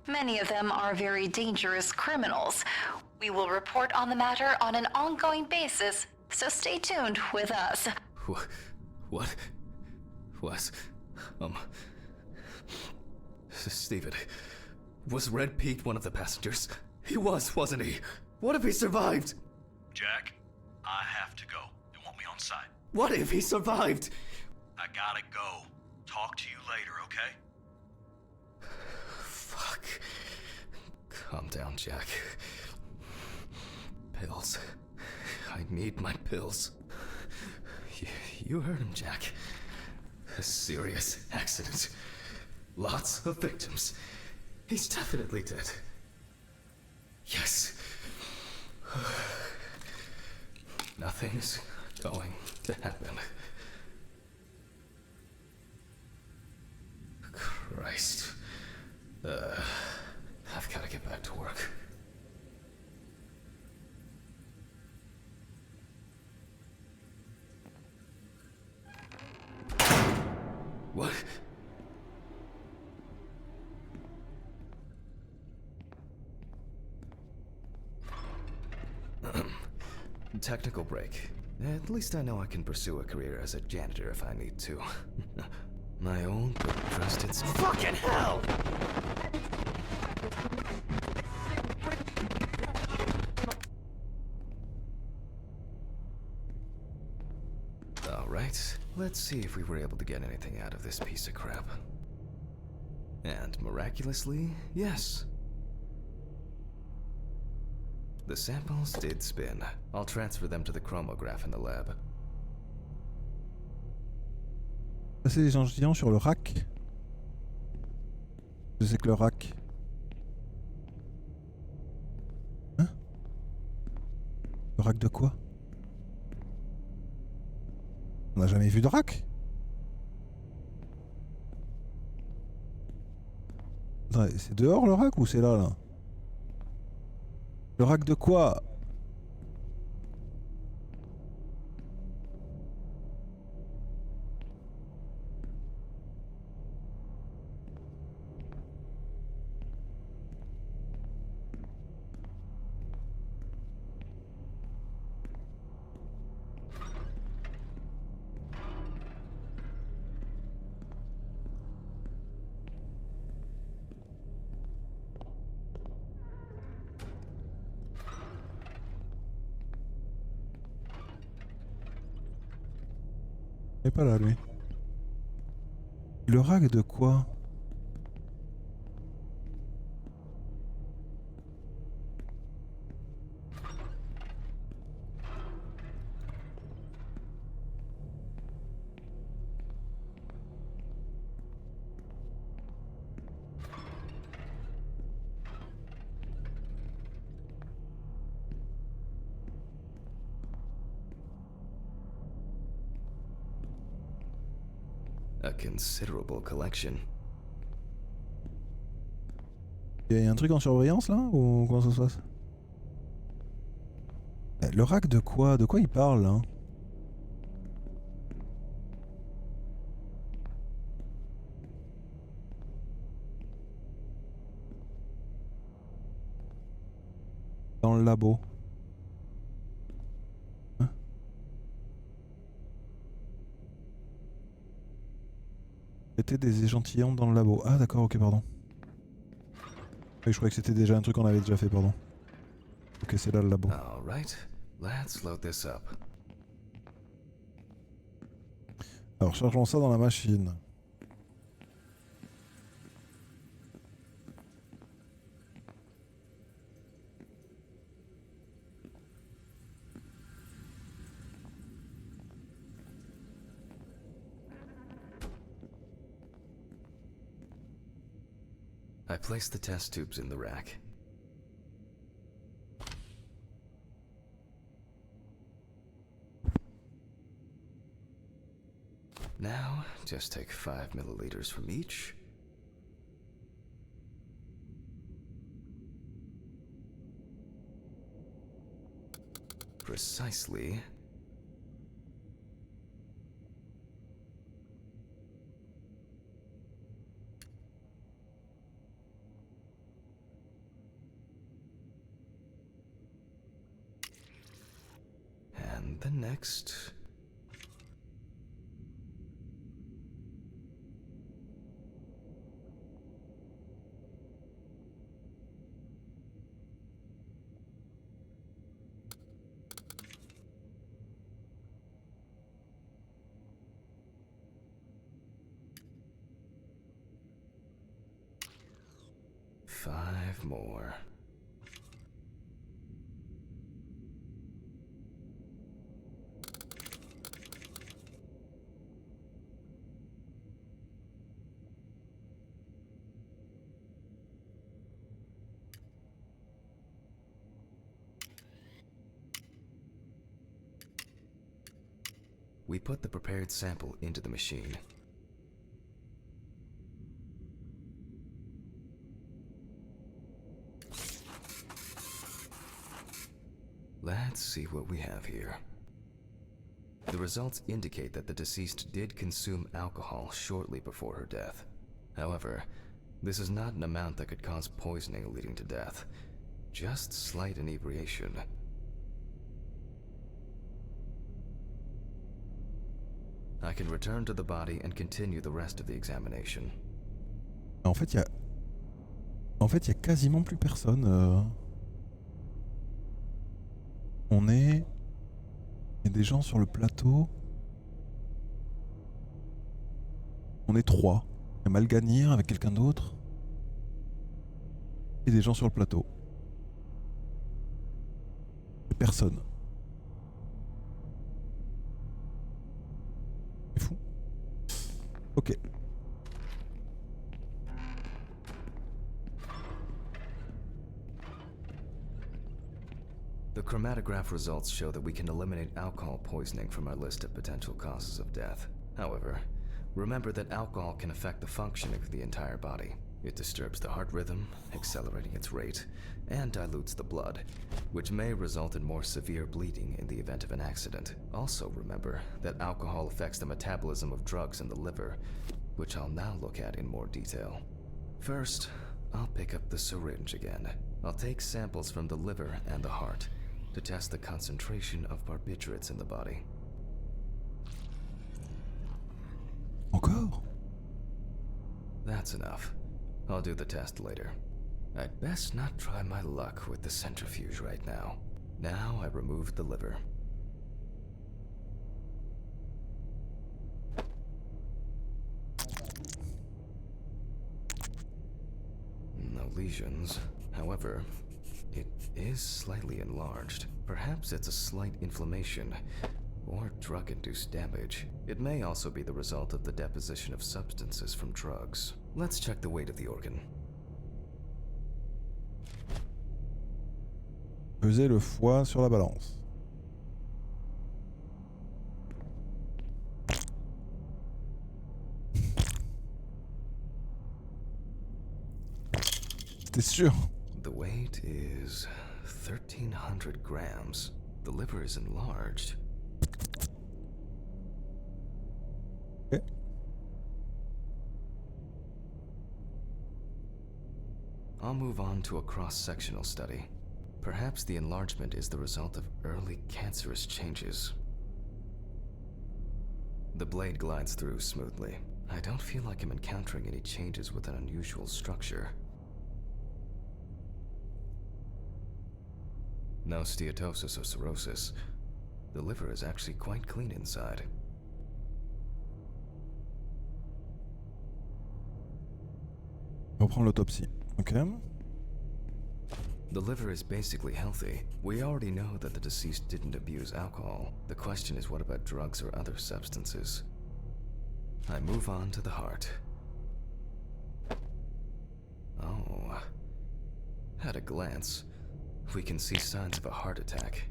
Many of them are very dangerous criminals. We will report on the matter on an ongoing basis, so stay tuned with us. What? Steven, was Red Pete one of the passengers? He was, wasn't he? What if he survived? Jack, I have to go. They want me on site. What if he survived? I gotta go. Talk to you later, okay? Fuck. Calm down, Jack. Pills. I need my pills. You heard him, Jack. A serious accident. Lots of victims. He's definitely dead. Yes. Nothing's going to happen. Christ. I've got to get back to work. What? Technical break. At least I know I can pursue a career as a janitor if I need to. My own but trusted... Fucking hell! Alright, let's see if we were able to get anything out of this piece of crap. And miraculously, yes. The samples did spin. I'll transfer them to the chromograph in the lab. Passer des échantillons sur le rack. Je sais que le rack. Hein? Le rack de quoi? On n'a jamais vu de rack? Attends, c'est dehors le rack ou c'est là là? Le rack de quoi? Il est pas là lui. Le rack de quoi? A considerable collection. Il y a un truc en surveillance là ou comment ça se passe? Le rack de quoi? De quoi il parle là? Dans le labo. Hein? C'était des échantillons dans le labo. Ah d'accord, ok, pardon. Oui, je croyais que c'était déjà un truc qu'on avait déjà fait, pardon. Ok, c'est là le labo. Alright, let's load this up. Alors chargeons ça dans la machine. I placed the test tubes in the rack. Now, just take 5 milliliters from each. Precisely. And the next. Five more. We put the prepared sample into the machine. Let's see what we have here. The results indicate that the deceased did consume alcohol shortly before her death. However, this is not an amount that could cause poisoning leading to death. Just slight inebriation. I can return to the body and continue the rest of the examination. En fait, il y a quasiment plus personne. Il y a des gens sur le plateau. On est 3. Il y a Malganir avec quelqu'un d'autre. Et des gens sur le plateau. Personne. C'est fou. Ok. The chromatograph results show that we can eliminate alcohol poisoning from our list of potential causes of death. However, remember that alcohol can affect the functioning of the entire body. It disturbs the heart rhythm, accelerating its rate, and dilutes the blood, which may result in more severe bleeding in the event of an accident. Also remember that alcohol affects the metabolism of drugs in the liver, which I'll now look at in more detail. First, I'll pick up the syringe again. I'll take samples from the liver and the heart to test the concentration of barbiturates in the body. Encore? That's enough. I'll do the test later. I'd best not try my luck with the centrifuge right now. Now I removed the liver. No lesions. However, it is slightly enlarged. Perhaps it's a slight inflammation or drug-induced damage. It may also be the result of the deposition of substances from drugs. Let's check the weight of the organ. Peser le foie sur la balance. T'es sûr? The weight is 1,300 grams. The liver is enlarged. Ok. I'll move on to a cross-sectional study. Perhaps the enlargement is the result of early cancerous changes. The blade glides through smoothly. I don't feel like I'm encountering any changes with an unusual structure. No steatosis or cirrhosis. The liver is actually quite clean inside. On reprend l'autopsie. Ok. The liver is basically healthy. We already know that the deceased didn't abuse alcohol. The question is, what about drugs or other substances? I move on to the heart. Oh. At a glance, we can see signs of a heart attack.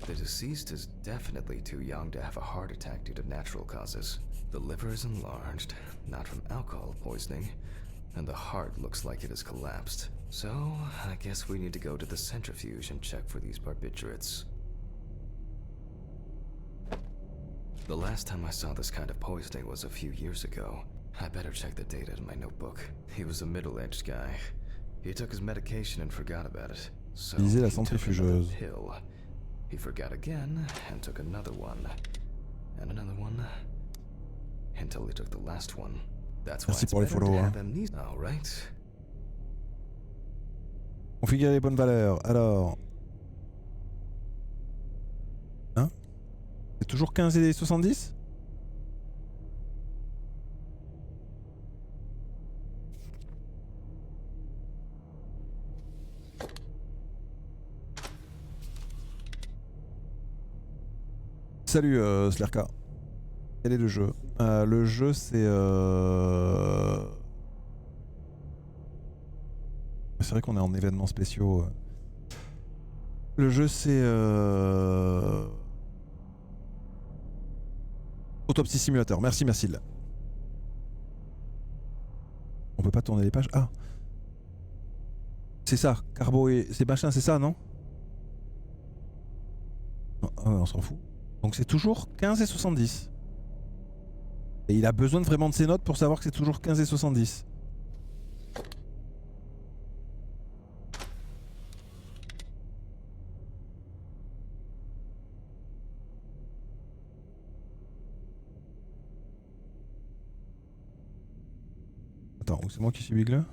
The deceased is definitely too young to have a heart attack due to natural causes. The liver is enlarged, not from alcohol poisoning, and the heart looks like it has collapsed. So, I guess we need to go to the centrifuge and check for these barbiturates. The last time I saw this kind of poisoning was a few years ago. I better check the data in my notebook. He was a middle-aged guy. He took his medication and forgot about it. So Lisez la he took another centrifugeuse. pill. He forgot again and took another one. And another one. Until he took the last one. That's why Merci it's pour les better follow, to hein. have amnesia. All right. Configurer les bonnes valeurs. Alors. Hein? C'est toujours 15 et 70? Salut Slerka. Quel est le jeu? Le jeu c'est... C'est vrai qu'on est en événements spéciaux. Le jeu c'est... Autopsy Simulator. Merci Mercile. On peut pas tourner les pages. Ah. C'est ça. Carbo et... C'est machin, c'est ça, non? Non, ah ouais, on s'en fout. Donc c'est toujours 15 et 70. Et il a besoin vraiment de ses notes pour savoir que c'est toujours 15 et 70. Attends, ou c'est moi qui suis bigleux?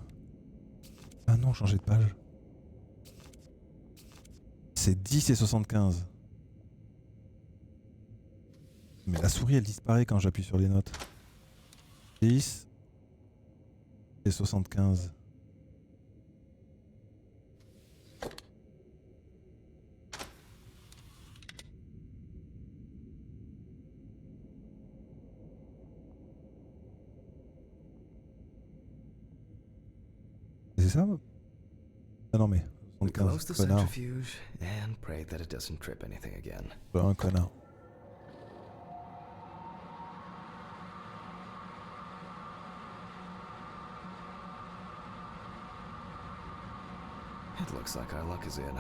Ah non, changer de page. C'est 10 et 75. Mais la souris elle disparaît quand j'appuie sur les notes. 10 et 75. C'est ça? Ah non mais We close the 75, connard. centrifuge and pray that it doesn't trip anything again. Un connard. It looks like our luck is in.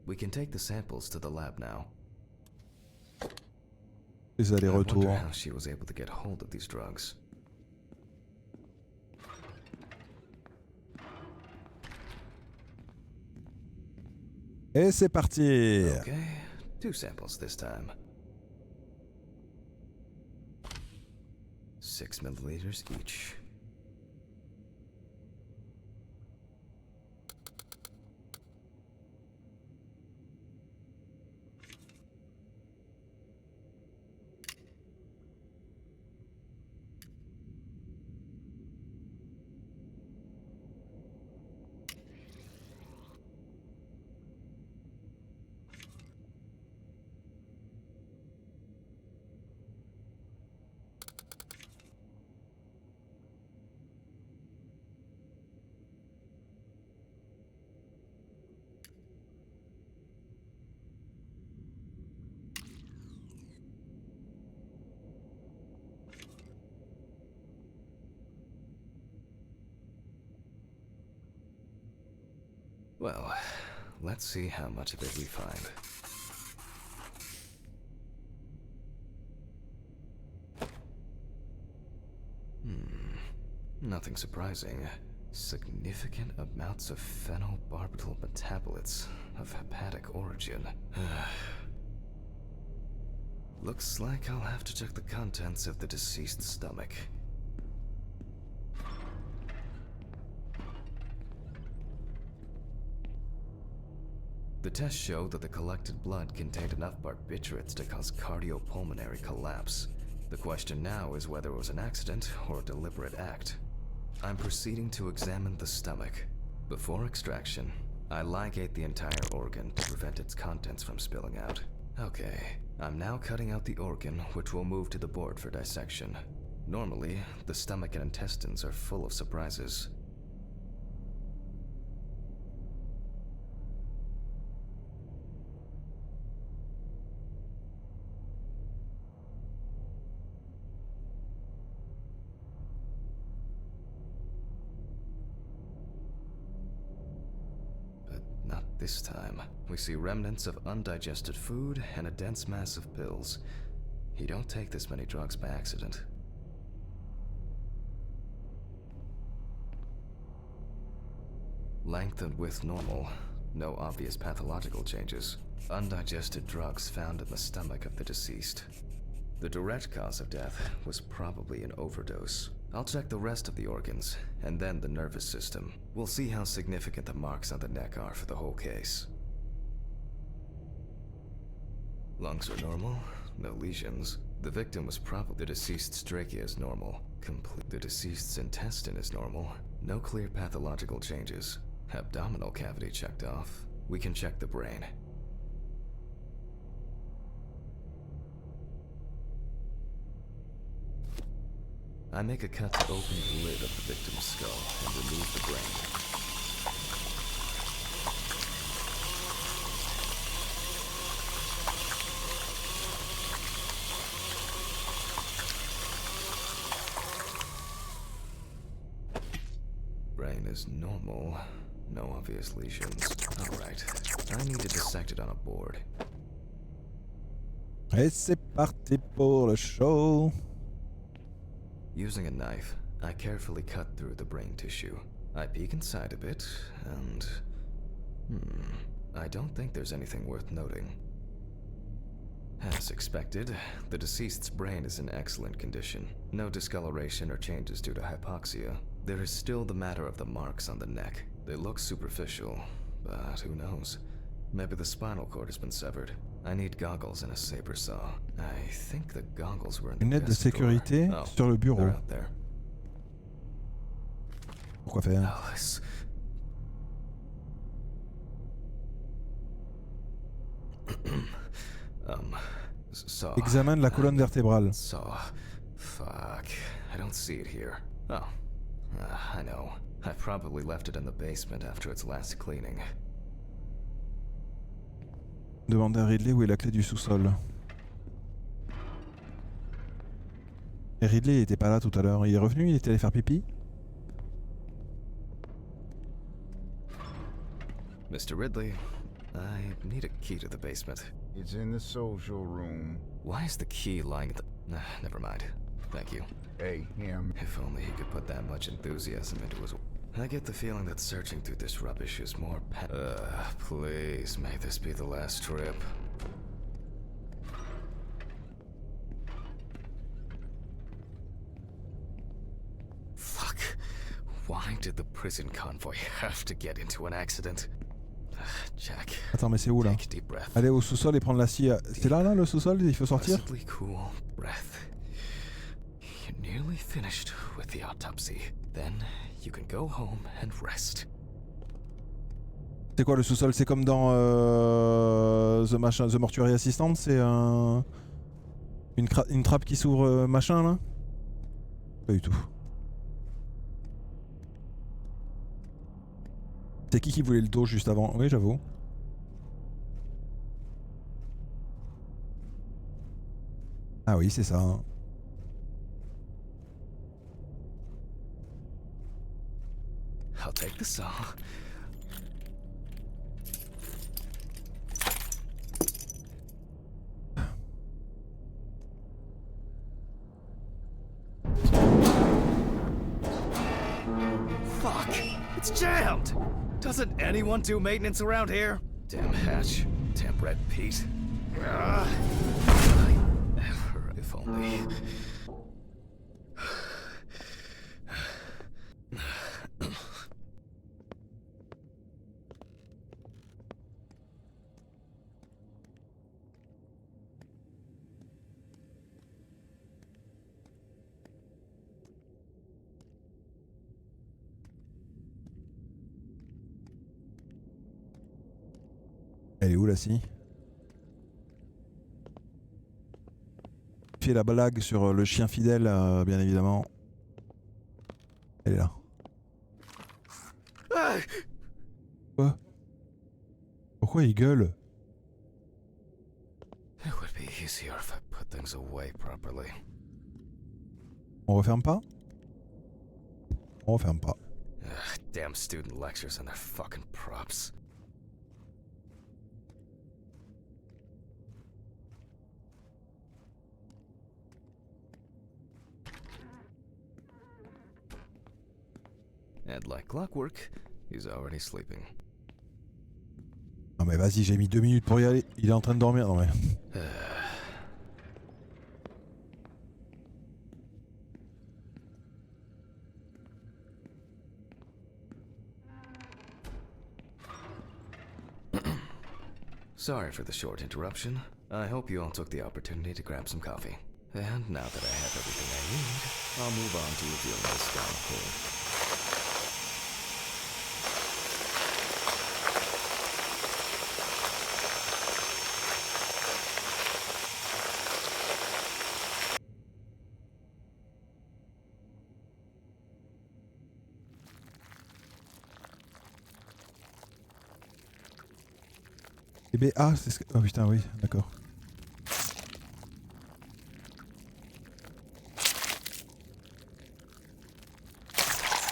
We can take the samples to the lab now. Les I wonder allers-retours. how she was able to get hold of these drugs. Et c'est parti. Okay, 2 samples this time. 6 milliliters each. Well, let's see how much of it we find. Nothing surprising. Significant amounts of phenobarbital metabolites of hepatic origin. Looks like I'll have to check the contents of the deceased's stomach. The tests showed that the collected blood contained enough barbiturates to cause cardiopulmonary collapse. The question now is whether it was an accident or a deliberate act. I'm proceeding to examine the stomach. Before extraction, I ligate the entire organ to prevent its contents from spilling out. Okay, I'm now cutting out the organ, which will move to the board for dissection. Normally, the stomach and intestines are full of surprises. This time, we see remnants of undigested food and a dense mass of pills. You don't take this many drugs by accident. Length and width normal. No obvious pathological changes. Undigested drugs found in the stomach of the deceased. The direct cause of death was probably an overdose. I'll check the rest of the organs, and then the nervous system. We'll see how significant the marks on the neck are for the whole case. Lungs are normal, no lesions. The victim was probably... The deceased's trachea is normal. The deceased's intestine is normal. No clear pathological changes. Abdominal cavity checked off. We can check the brain. I make a cut to open the lid of the victim's skull and remove the brain. Brain is normal. No obvious lesions. Alright. I need to dissect it on a board. Et c'est parti pour le show. Using a knife, I carefully cut through the brain tissue. I peek inside a bit, and... I don't think there's anything worth noting. As expected, the deceased's brain is in excellent condition. No discoloration or changes due to hypoxia. There is still the matter of the marks on the neck. They look superficial, but who knows? Maybe the spinal cord has been severed. I need goggles and a saber saw. I think the goggles were in the Lunettes de desk drawer. sécurité sur le bureau. They're out there. Pourquoi faire? Alice. Saw. Examine la colonne vertébrale. Saw. Fuck. I don't see it here. Oh. I know. I probably left it in the basement after its last cleaning. Demande à Ridley où est la clé du sous-sol. Et Ridley il était pas là tout à l'heure. Il est revenu, il était allé faire pipi. Mr. Ridley, I need a key to the basement. It's in the social room. Why is the key lying at the... never mind. Thank you. Hey, him. If only he could put that much enthusiasm into his... I get the feeling that searching through this rubbish is more please, may this be the last trip. Fuck. Why did the prison convoy have to get into an accident? Jack. Attends, mais c'est où là? Take a deep breath. Aller au sous-sol et prendre la scie. C'est là, le sous-sol? Il faut sortir? Possibly cool breath. You're nearly finished with the autopsy. Then you can go home and rest. C'est quoi le sous-sol? C'est comme dans The Mortuary Assistant? C'est une trappe qui s'ouvre machin là? Pas du tout. C'est qui voulait le dos juste avant? Oui, j'avoue. Ah oui, c'est ça. I'll take the saw. It's jammed! Doesn't anyone do maintenance around here? Damn hatch. Damn red Pete. If only. Elle est où la scie? Fait la blague sur le chien fidèle, bien évidemment. Elle est là. Quoi? Pourquoi il gueule? It would be easier if I put things away properly. On referme pas? On referme pas. Ugh, damn student lectures and their fucking props. And like clockwork, he's already sleeping. Non mais vas-y, j'ai mis 2 minutes pour y aller. Il est en train de dormir. Non mais. Sorry for the short interruption. I hope you all took the opportunity to grab some coffee. And now that I have everything I need, I'll move on to revealing the spinal cord. Eh ben, ah, c'est ce que... Oh putain, oui, d'accord.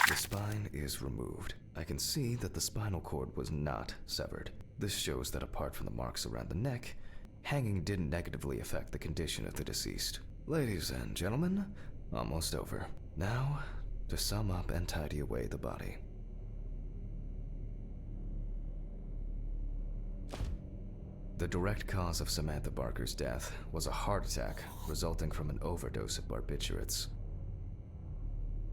The spine is removed. I can see that the spinal cord was not severed. This shows that apart from the marks around the neck, hanging didn't negatively affect the condition of the deceased. Ladies and gentlemen, almost over. Now, to sum up and tidy away the body. The direct cause of Samantha Barker's death was a heart attack resulting from an overdose of barbiturates.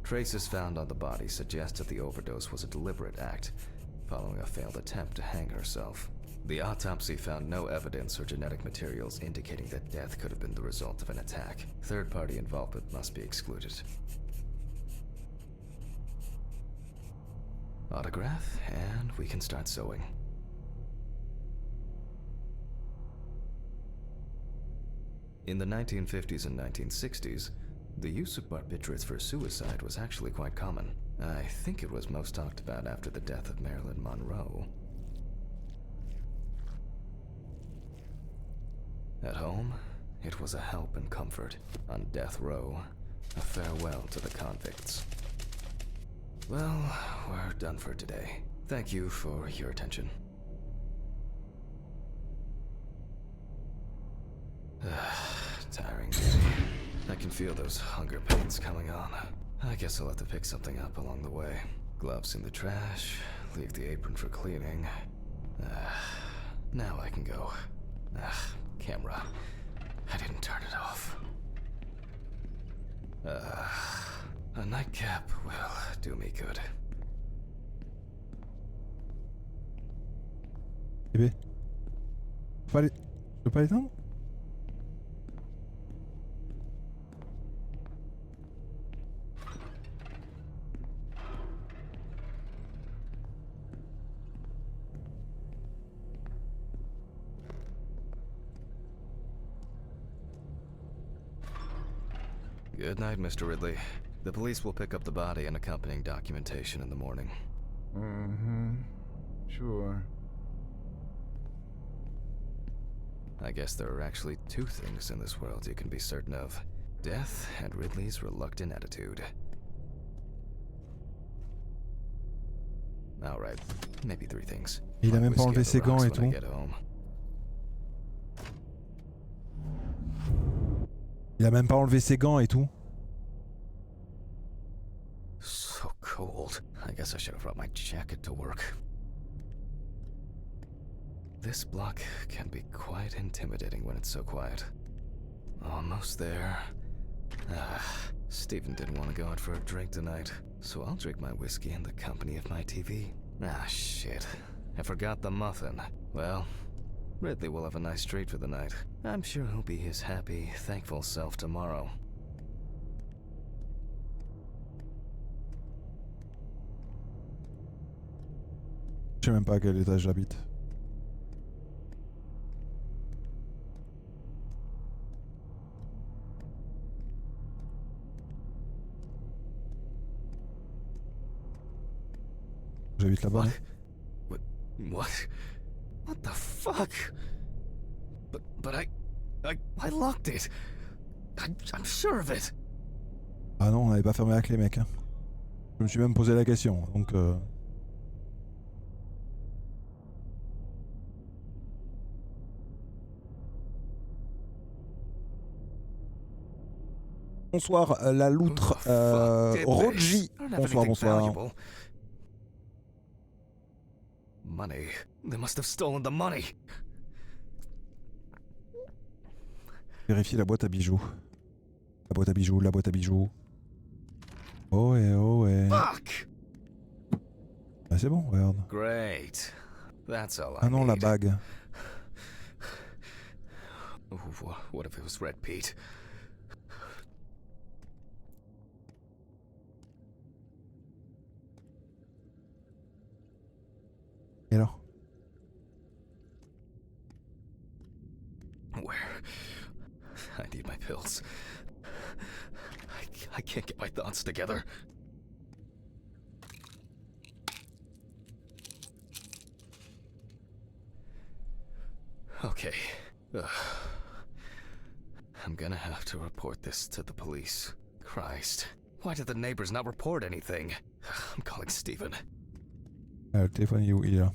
Traces found on the body suggest that the overdose was a deliberate act, following a failed attempt to hang herself. The autopsy found no evidence or genetic materials indicating that death could have been the result of an attack. Third-party involvement must be excluded. Autograph, and we can start sewing. In the 1950s and 1960s, the use of barbiturates for suicide was actually quite common. I think it was most talked about after the death of Marilyn Monroe. At home, it was a help and comfort. On death row, a farewell to the convicts. Well, we're done for today. Thank you for your attention. Tiring day. I can feel those hunger pains coming on. I guess I'll have to pick something up along the way. Gloves in the trash, leave the apron for cleaning. Now I can go. Camera. I didn't turn it off. A nightcap will do me good. Bébé. Je peux pas l'éteindre? Good night, Mr. Ridley. The police will pick up the body and accompanying documentation in the morning. Sure. I guess there are actually two things in this world you can be certain of. Death and Ridley's reluctant attitude. Alright, maybe three things. Il a même pas enlevé ses gants et tout. Il a même pas enlevé ses gants et tout. So cold. I I guess I should have brought my jacket to work. This block can be quite intimidating when it's so quiet. Almost there. Stephen didn't want to go out for a drink tonight, so I'll drink my whiskey in the company of my TV. Shit. I forgot the muffin. Well, Ridley will have a nice treat for the night. I'm sure he'll be his happy, thankful self tomorrow. Je sais même pas à quel étage j'habite. J'habite là-bas. What the fuck? But I locked it. I'm sure of it. Ah non, on n'avait pas fermé la clé, mec. Je me suis même posé la question, donc... Bonsoir, la loutre. Roji. Bonsoir, bonsoir. Money. They must have stolen the money. Vérifier la boîte à bijoux. La boîte à bijoux, la boîte à bijoux. Oh ouais, oh ouais. Fuck. Ah, c'est bon, regarde. Great. That's all I Ah non, la need. bague. What if it was Red Pete? Et alors? Where? I need my pills. I can't get my thoughts together. Okay. I'm gonna have to report this to the police. Christ. Why did the neighbors not report anything? I'm calling Stephen. Le téléphone il est où? Il est là.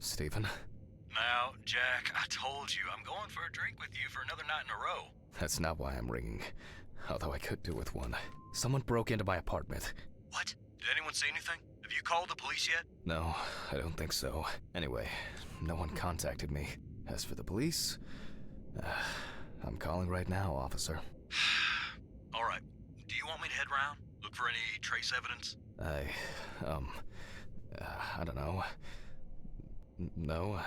Stephen? Now, Jack, I told you, I'm going for a drink with you for another night in a row. That's not why I'm ringing. Although I could do with one. Someone broke into my apartment. What? Did anyone see anything? Have you called the police yet? No, I don't think so. Anyway, no one contacted me. As for the police, I'm calling right now, officer. All right. Do you want me to head round? Look for any trace evidence? I don't know. No,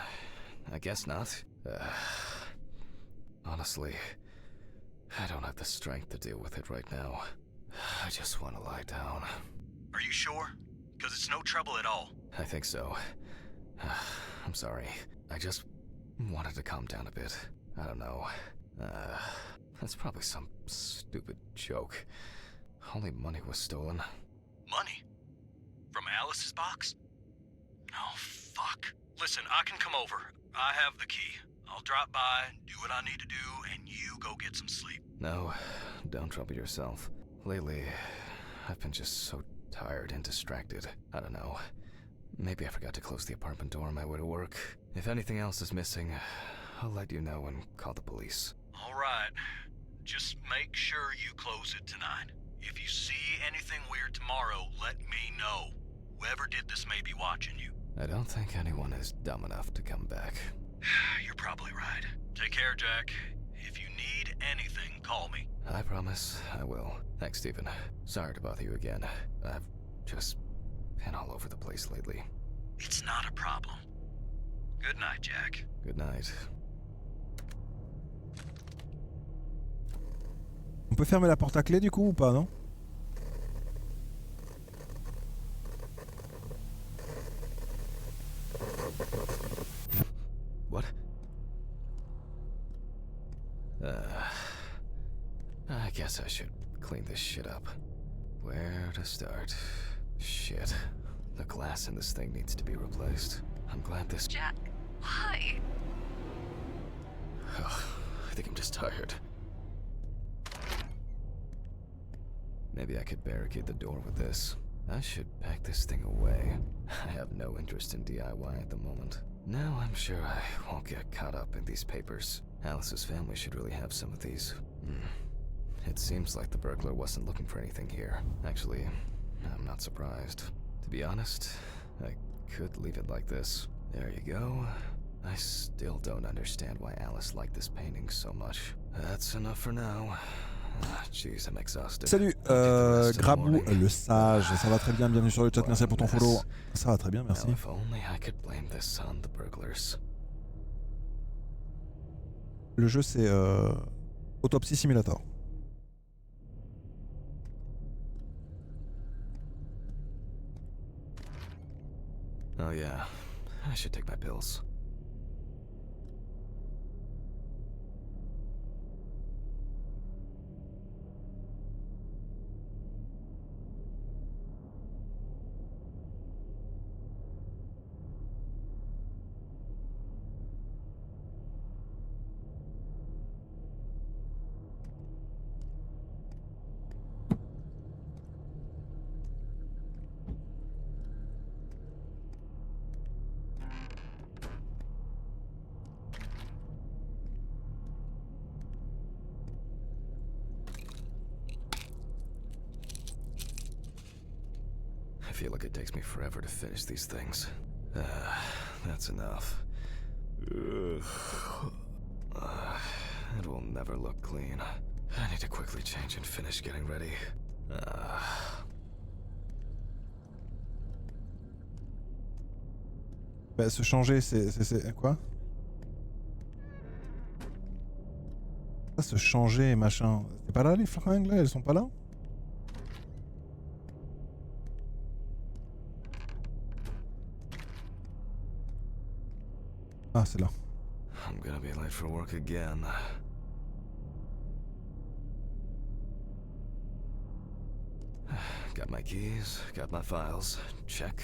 I guess not. Honestly, I don't have the strength to deal with it right now. I just want to lie down. Are you sure? Because it's no trouble at all. I think so. I'm sorry. I just wanted to calm down a bit. I don't know. That's probably some stupid joke. Only money was stolen. Money? From Alice's box? Oh, fuck. Listen, I can come over. I have the key. I'll drop by, do what I need to do, and you go get some sleep. No, don't trouble yourself. Lately, I've been just so tired and distracted. I don't know. Maybe I forgot to close the apartment door on my way to work. If anything else is missing, I'll let you know and call the police. All right. Just make sure you close it tonight. If you see anything weird tomorrow, let me know. Whoever did this may be watching you. I don't think anyone is dumb enough to come back. You're probably right. Take care, Jack. If you need anything, call me. I promise I will. Thanks, Stephen. Sorry to bother you again. I've just been all over the place lately. It's not a problem. Good night, Jack. Good night. On peut fermer la porte à clé du coup ou pas, non? What? I guess I should clean this shit up. Where to start? Shit. The glass in this thing needs to be replaced. I'm glad this... Jack, why? I think I'm just tired. Maybe I could barricade the door with this. I should pack this thing away. I have no interest in DIY at the moment. Now I'm sure I won't get caught up in these papers. Alice's family should really have some of these. It seems like the burglar wasn't looking for anything here. Actually, I'm not surprised. To be honest, I could leave it like this. There you go. I still don't understand why Alice liked this painting so much. That's enough for now. Jeez, I'm exhausted. Salut, Grabou, le sage, ça va très bien, bienvenue sur le chat, merci pour ton follow. Ça va très bien, merci. If only I could blame this on the burglars. Le jeu c'est Autopsy Simulator. Oh yeah, I should take my pills. I feel like it takes me forever to finish these things. That's enough. It will never look clean. I need to quickly change and finish getting ready. Bah, se changer, c'est quoi? Ça, se changer, machin. C'est pas là les fringues là? Elles sont pas là? Ah, c'est là. I'm gonna be late for work again. Got my keys, got my files. Check.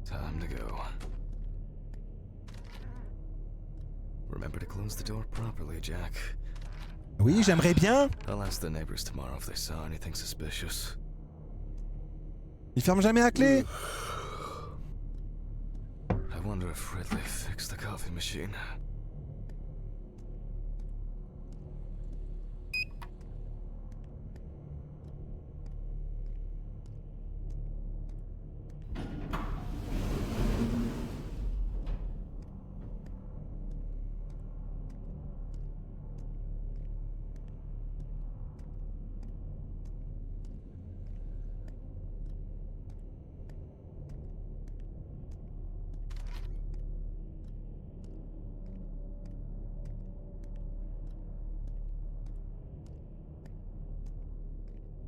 Time to go. Remember to close the door properly, Jack. Oui, j'aimerais bien. I'll ask the neighbors tomorrow if they saw anything suspicious. Il ferme jamais à clé. I wonder if Ridley fixed the coffee machine.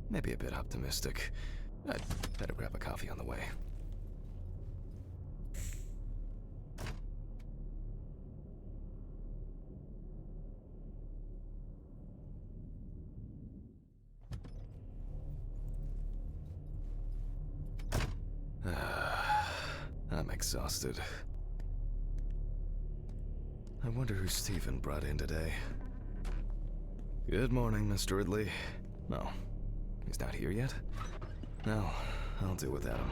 Maybe a bit optimistic. I'd better grab a coffee on the way. I'm exhausted. I wonder who Stephen brought in today. Good morning, Mr. Ridley. No. He's not here yet? No, I'll do without him.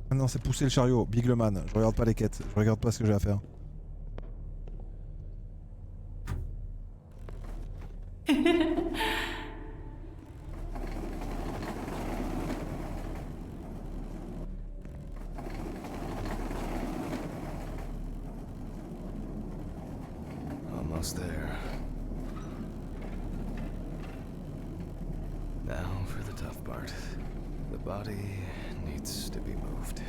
Ah non, c'est pousser le chariot. Big le man. Je regarde pas les quêtes. Je regarde pas ce que j'ai à faire. Almost there. Now for the tough part. The body needs to be moved.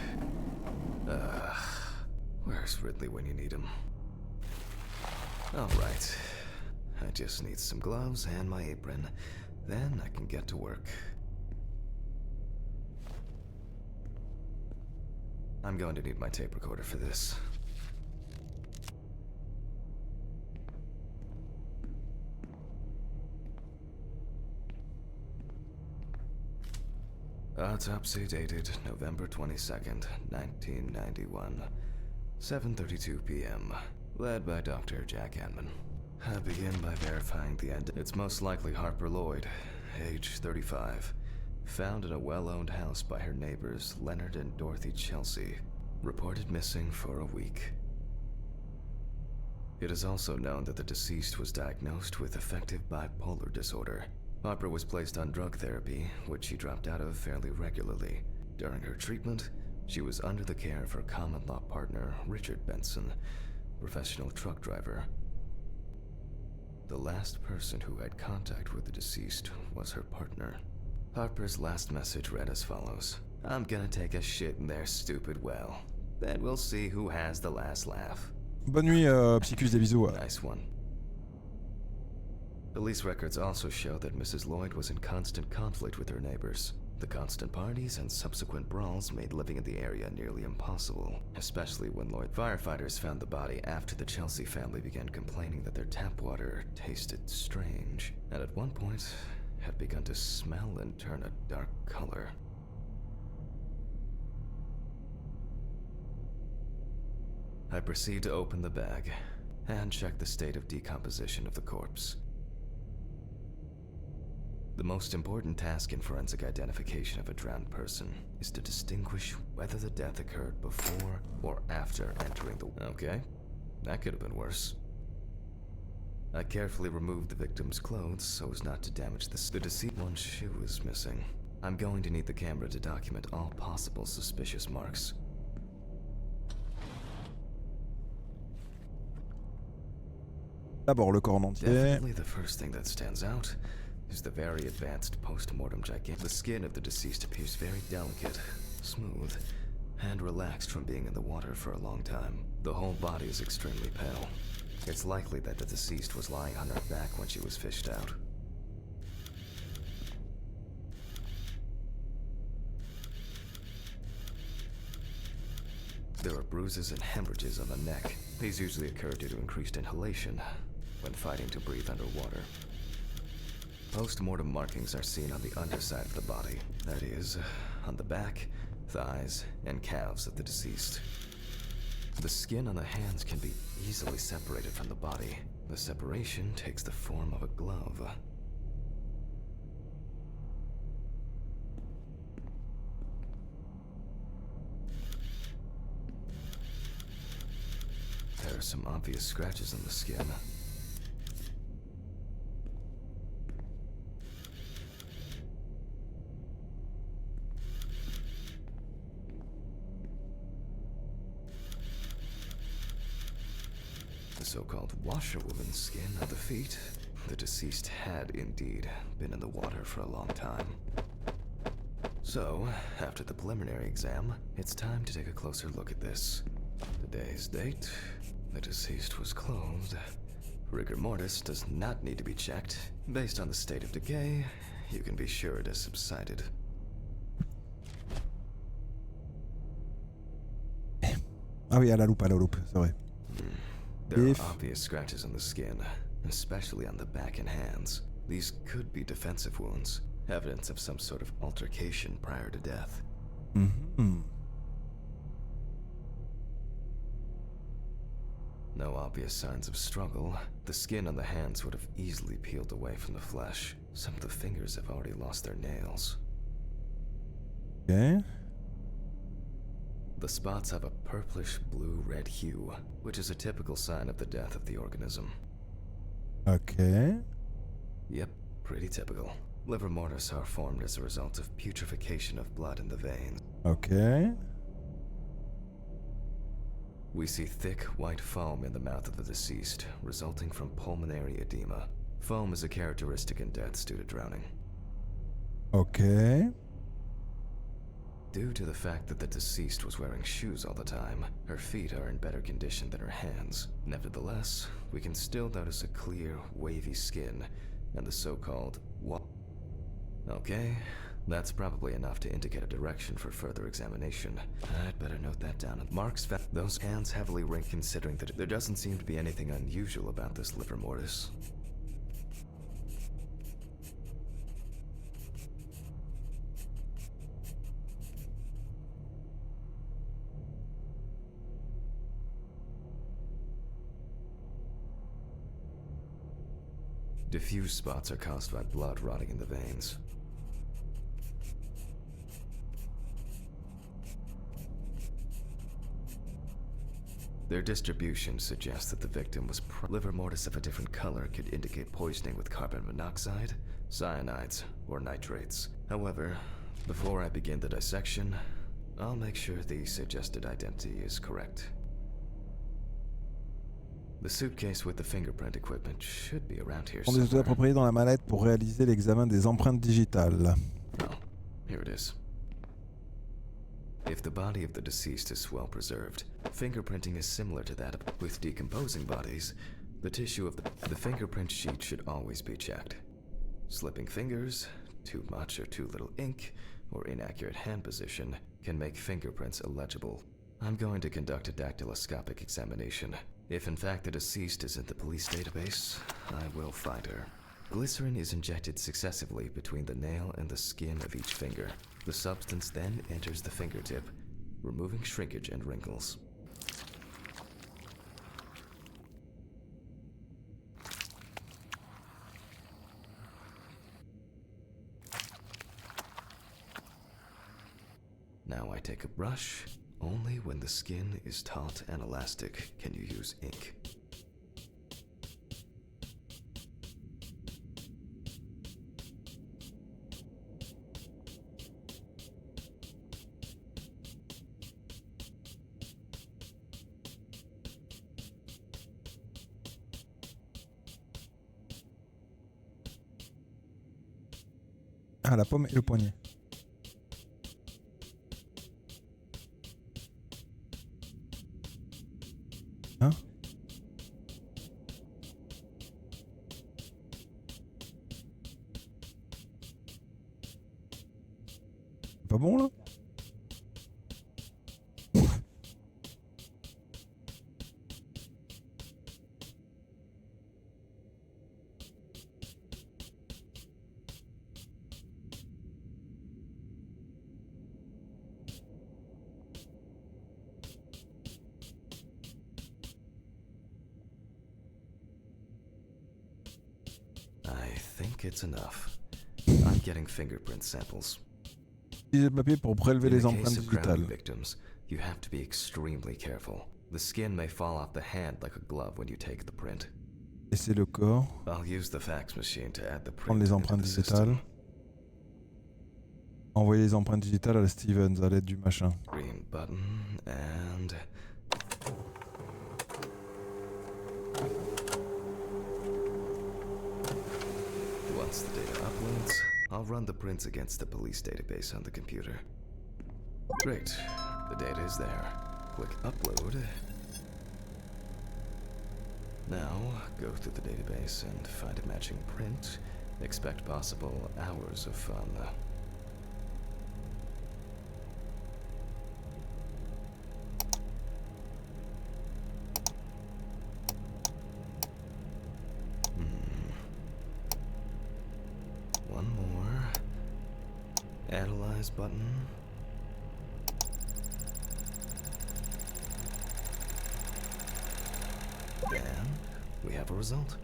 Where's Ridley when you need him? All right. I just need some gloves and my apron. Then I can get to work. I'm going to need my tape recorder for this. Autopsy dated November 22nd, 1991. 7:32 p.m. Led by Dr. Jack Hanman. I begin by verifying the end. It's most likely Harper Lloyd, age 35. Found in a well-owned house by her neighbors Leonard and Dorothy Chelsea. Reported missing for a week. It is also known that the deceased was diagnosed with affective bipolar disorder. Harper was placed on drug therapy, which she dropped out of fairly regularly. During her treatment, she was under the care of her common-law partner, Richard Benson, professional truck driver. The last person who had contact with the deceased was her partner. Harper's last message read as follows. I'm gonna take a shit in their stupid well. Then we'll see who has the last laugh. Bonne nuit, Psychus, des bisous. Nice one. Police records also show that Mrs. Lloyd was in constant conflict with her neighbors. The constant parties and subsequent brawls made living in the area nearly impossible, especially when Lloyd firefighters found the body after the Chelsea family began complaining that their tap water tasted strange, and at one point had begun to smell and turn a dark color. I proceed to open the bag and check the state of decomposition of the corpse. The most important task in forensic identification of a drowned person is to distinguish whether the death occurred before or after entering the... Okay, that could have been worse. I carefully removed the victim's clothes so as not to damage the deceased. One shoe is missing. I'm going to need the camera to document all possible suspicious marks. D'abord le corps en entier. Definitely the first thing that stands out is the very advanced post-mortem gigantic. The skin of the deceased appears very delicate, smooth, and relaxed from being in the water for a long time. The whole body is extremely pale. It's likely that the deceased was lying on her back when she was fished out. There are bruises and hemorrhages on the neck. These usually occur due to increased inhalation when fighting to breathe underwater. Post-mortem markings are seen on the underside of the body, that is, on the back, thighs, and calves of the deceased. The skin on the hands can be easily separated from the body. The separation takes the form of a glove. There are some obvious scratches on the skin. The so-called washerwoman's skin on the feet. The deceased had indeed been in the water for a long time. So, after the preliminary exam, it's time to take a closer look at this. Today's date, the deceased was clothed. Rigor mortis does not need to be checked. Based on the state of decay, you can be sure it has subsided. Ah oui, à la loupe, c'est vrai. There are obvious scratches on the skin, especially on the back and hands. These could be defensive wounds, evidence of some sort of altercation prior to death. Mm-hmm. No obvious signs of struggle. The skin on the hands would have easily peeled away from the flesh. Some of the fingers have already lost their nails. Okay. The spots have a purplish blue-red hue, which is a typical sign of the death of the organism. Okay. Yep, pretty typical. Liver mortis are formed as a result of putrefaction of blood in the veins. Okay. We see thick, white foam in the mouth of the deceased, resulting from pulmonary edema. Foam is a characteristic in deaths due to drowning. Okay. Due to the fact that the deceased was wearing shoes all the time, her feet are in better condition than her hands. Nevertheless, we can still notice a clear, wavy skin and the so-called Okay, That's probably enough to indicate a direction for further examination. I'd better note that down. Mark's those hands heavily ringed, considering that there doesn't seem to be anything unusual about this livor mortis. Diffuse spots are caused by blood rotting in the veins. Their distribution suggests that the victim was livor mortis of a different color could indicate poisoning with carbon monoxide, cyanides, or nitrates. However, before I begin the dissection, I'll make sure the suggested identity is correct. The suitcase with the fingerprint equipment should be around here On les outils somewhere. appropriés dans la mallette pour réaliser l'examen des empreintes digitales. Oh, here it is. If the body of the deceased is well preserved, fingerprinting is similar to that with decomposing bodies. The tissue of the fingerprint sheet should always be checked. Slipping fingers, too much or too little ink, or inaccurate hand position can make fingerprints illegible. I'm going to conduct a dactyloscopic examination. If in fact the deceased is in the police database, I will find her. Glycerin is injected successively between the nail and the skin of each finger. The substance then enters the fingertip, removing shrinkage and wrinkles. Now I take a brush. Only when the skin is taut and elastic can you use ink. Ah, la paume et le poignet. Hein? C'est pas bon là? I think it's enough. I'm getting fingerprint samples. Utiliser le papier pour prélever In les the empreintes case of drowning digitales. victims, you have to be extremely careful. The skin may fall off the hand like a glove when you take the print. Laisser le corps, I'll use the fax machine to add the prendre print les into empreintes the digitales. system. Envoyer les empreintes digitales à la Stevens à l'aide du machin. Green button and once the data uploads, I'll run the prints against the police database on the computer. Great. The data is there. Click upload. Now, go through the database and find a matching print. Expect possible hours of fun. One more. Analyze button. And we have a result.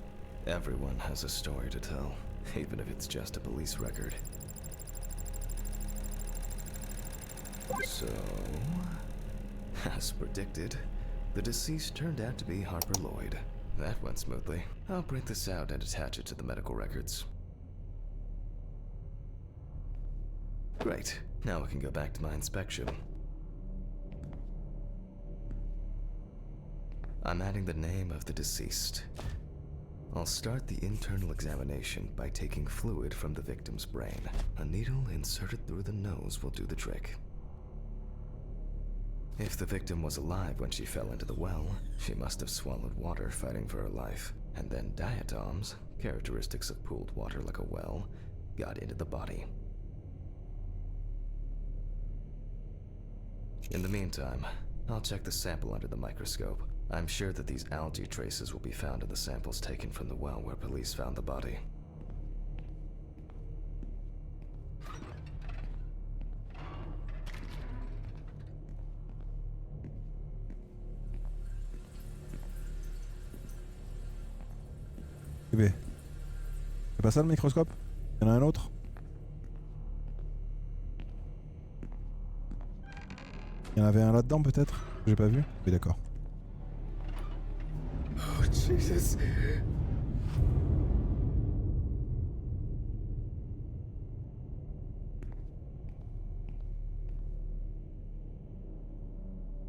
Everyone has a story to tell, even if it's just a police record. So, as predicted, the deceased turned out to be Harper Lloyd. That went smoothly. I'll print this out and attach it to the medical records. Great. Now we can go back to my inspection. I'm adding the name of the deceased. I'll start the internal examination by taking fluid from the victim's brain. A needle inserted through the nose will do the trick. If the victim was alive when she fell into the well, she must have swallowed water fighting for her life, and then diatoms, characteristics of pooled water like a well, got into the body. In the meantime, I'll check the sample under the microscope. I'm sure that these algae traces will be found in the samples taken from the well where police found the body. bébé. C'est pas ça le microscope? Il y en a un autre? Il y en avait un là-dedans peut-être? J'ai pas vu? Oui d'accord. Oh Jesus.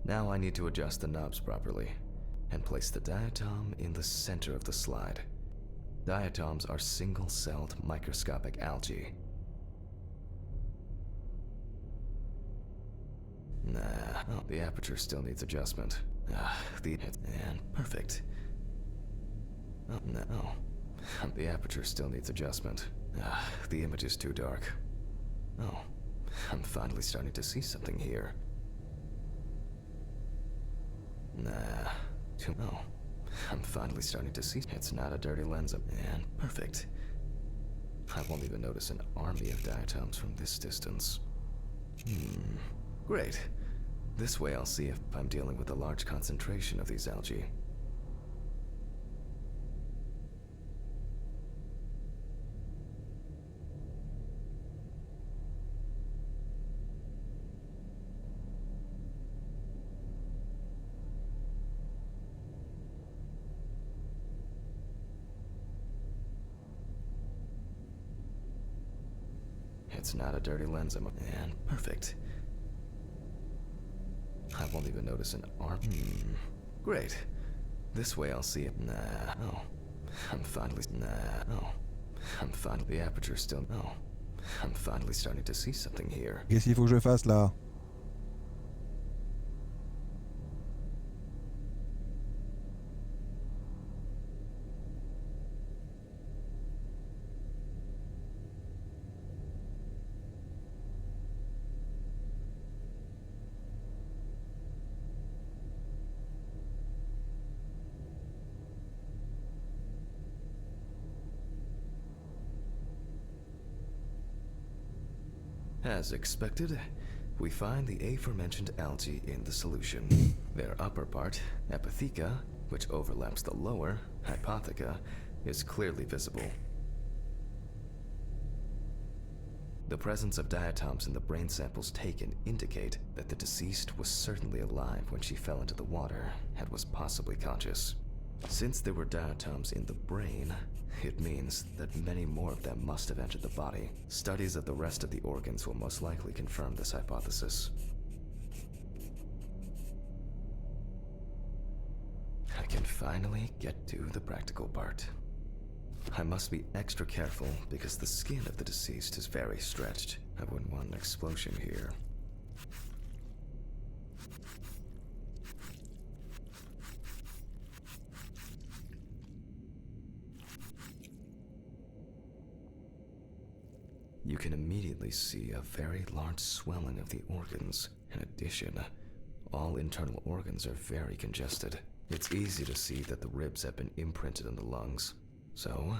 Now I need to adjust the knobs properly and place the diatom in the center of the slide. Diatoms are single-celled microscopic algae. Nah, oh, the aperture still needs adjustment. And perfect. Oh, no. The aperture still needs adjustment. The image is too dark. Oh, I'm finally starting to see something here. Nah, no. I'm finally starting to see it's not a dirty lens and perfect. I won't even notice an army of diatoms from this distance. Great. This way I'll see if I'm dealing with a large concentration of these algae. It's not a dirty lens, and perfect. I won't even notice an arm. Great. This way I'll see it. Nah, no. I'm finally. Nah, no. I'm finally. The aperture still. No. I'm finally starting to see something here. Qu'est-ce qu'il faut que je fasse là? As expected, we find the aforementioned algae in the solution. Their upper part, epitheca, which overlaps the lower, hypotheca, is clearly visible. The presence of diatoms in the brain samples taken indicate that the deceased was certainly alive when she fell into the water and was possibly conscious. Since there were diatoms in the brain, it means that many more of them must have entered the body. Studies of the rest of the organs will most likely confirm this hypothesis. I can finally get to the practical part. I must be extra careful because the skin of the deceased is very stretched. I wouldn't want an explosion here. You can immediately see a very large swelling of the organs. In addition, all internal organs are very congested. It's easy to see that the ribs have been imprinted in the lungs. So,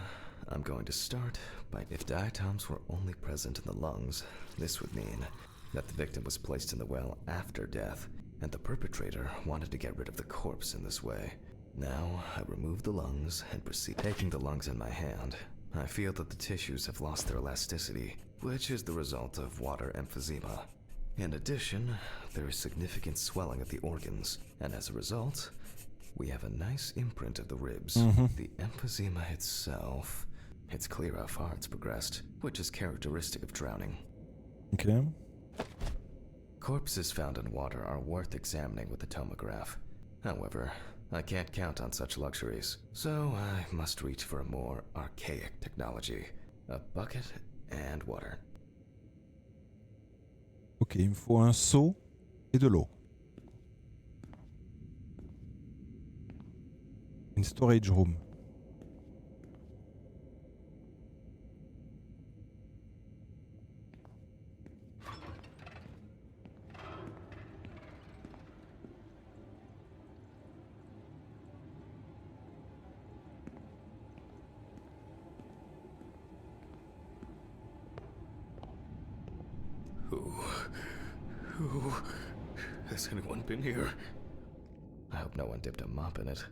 I'm going to start by if diatoms were only present in the lungs, this would mean that the victim was placed in the well after death, and the perpetrator wanted to get rid of the corpse in this way. Now, I remove the lungs and proceed. Taking the lungs in my hand, I feel that the tissues have lost their elasticity, which is the result of water emphysema. In addition, there is significant swelling of the organs, and as a result, we have a nice imprint of the ribs. The emphysema itself, it's clear how far it's progressed, which is characteristic of drowning. Okay. Corpses found in water are worth examining with a tomograph. However, I can't count on such luxuries, so I must reach for a more archaic technology. A bucket and water. Ok, il me faut un seau et de l'eau. Une storage room. Who has anyone been here? I hope no one dipped a mop in it.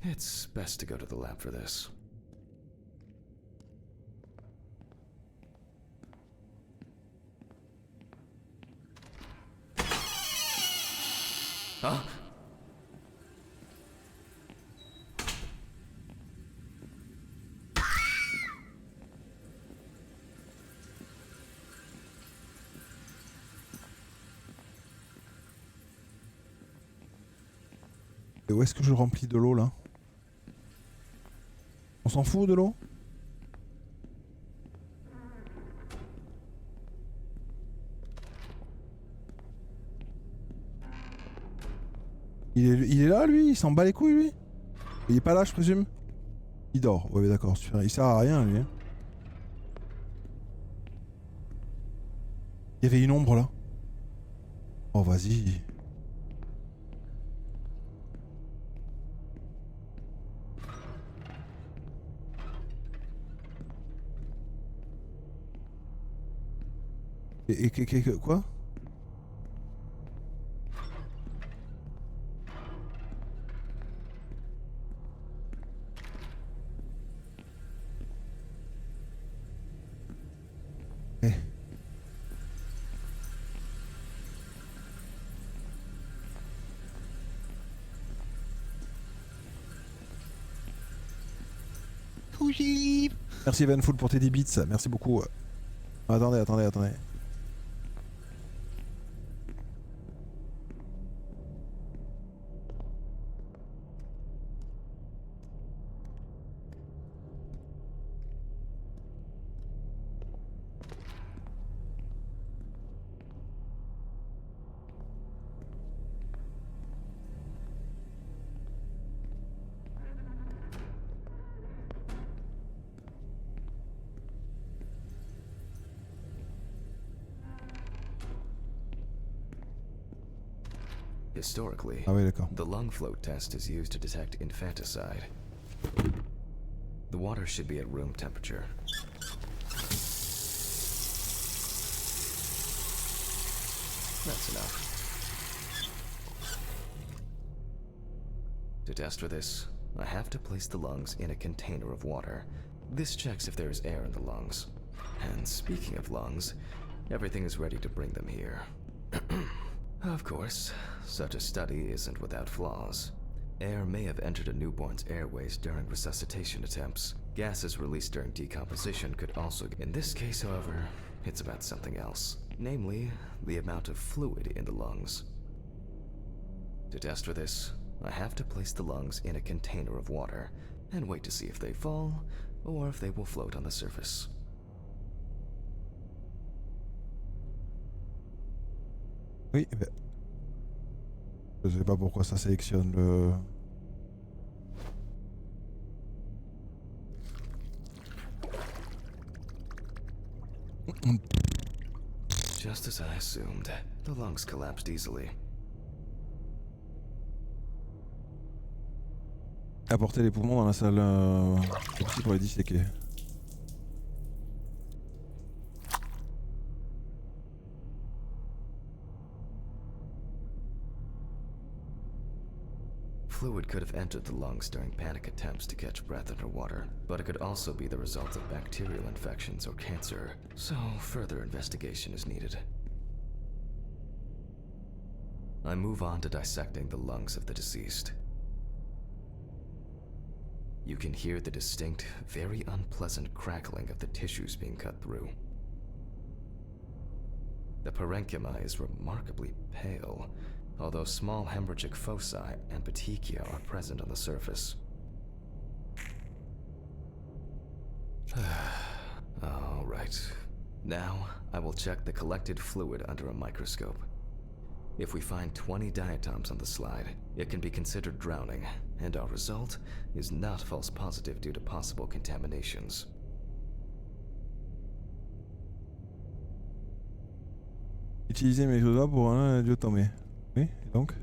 It's best to go to the lab for this. Huh? Et où est-ce que je remplis de l'eau là? On s'en fout de l'eau? Il est là lui? Il s'en bat les couilles lui? Il est pas là je présume? Il dort, ouais d'accord, il sert à rien lui. Hein. Il y avait une ombre là. Oh vas-y. Quoi? Eh. Merci Evenful pour tes 10 bits, merci beaucoup. Attendez. Historically, Ah oui d'accord. the lung float test is used to detect infanticide. The water should be at room temperature. That's enough. To test for this, I have to place the lungs in a container of water. This checks if there is air in the lungs. And speaking of lungs, everything is ready to bring them here. Of course, such a study isn't without flaws. Air may have entered a newborn's airways during resuscitation attempts. Gases released during decomposition could also... In this case, however, it's about something else. Namely, the amount of fluid in the lungs. To test for this, I have to place the lungs in a container of water and wait to see if they fall or if they will float on the surface. Oui, mais... Je sais pas pourquoi ça sélectionne le... Just as I assumed, the lungs collapsed easily. Apporter les poumons dans la salle autopsie pour les disséquer. Fluid could have entered the lungs during panic attempts to catch breath underwater, but it could also be the result of bacterial infections or cancer, so further investigation is needed. I move on to dissecting the lungs of the deceased. You can hear the distinct, very unpleasant crackling of the tissues being cut through. The parenchyma is remarkably pale, although small hemorrhagic foci and petechia are present on the surface. All right. Now, I will check the collected fluid under a microscope. If we find 20 diatoms on the slide, it can be considered drowning, and our result is not false positive due to possible contaminations. Utiliser mes doigts pour un diatomée. Oui, et donc?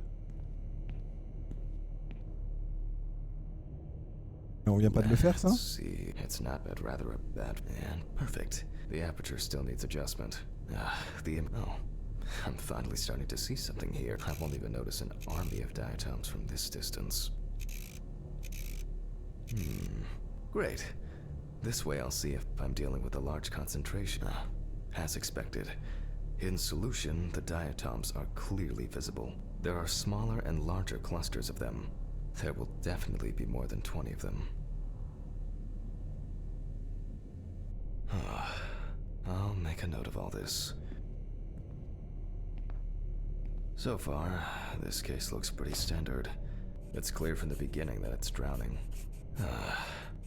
Mais on vient pas de le faire, ça? Let's see, it's not bad, rather a bad man. Perfect. The aperture still needs adjustment. Oh, I'm finally starting to see something here. I won't even notice an army of diatoms from this distance. Great. This way I'll see if I'm dealing with a large concentration. As expected. In solution, the diatoms are clearly visible. There are smaller and larger clusters of them. There will definitely be more than 20 of them. I'll make a note of all this. So far, this case looks pretty standard. It's clear from the beginning that it's drowning.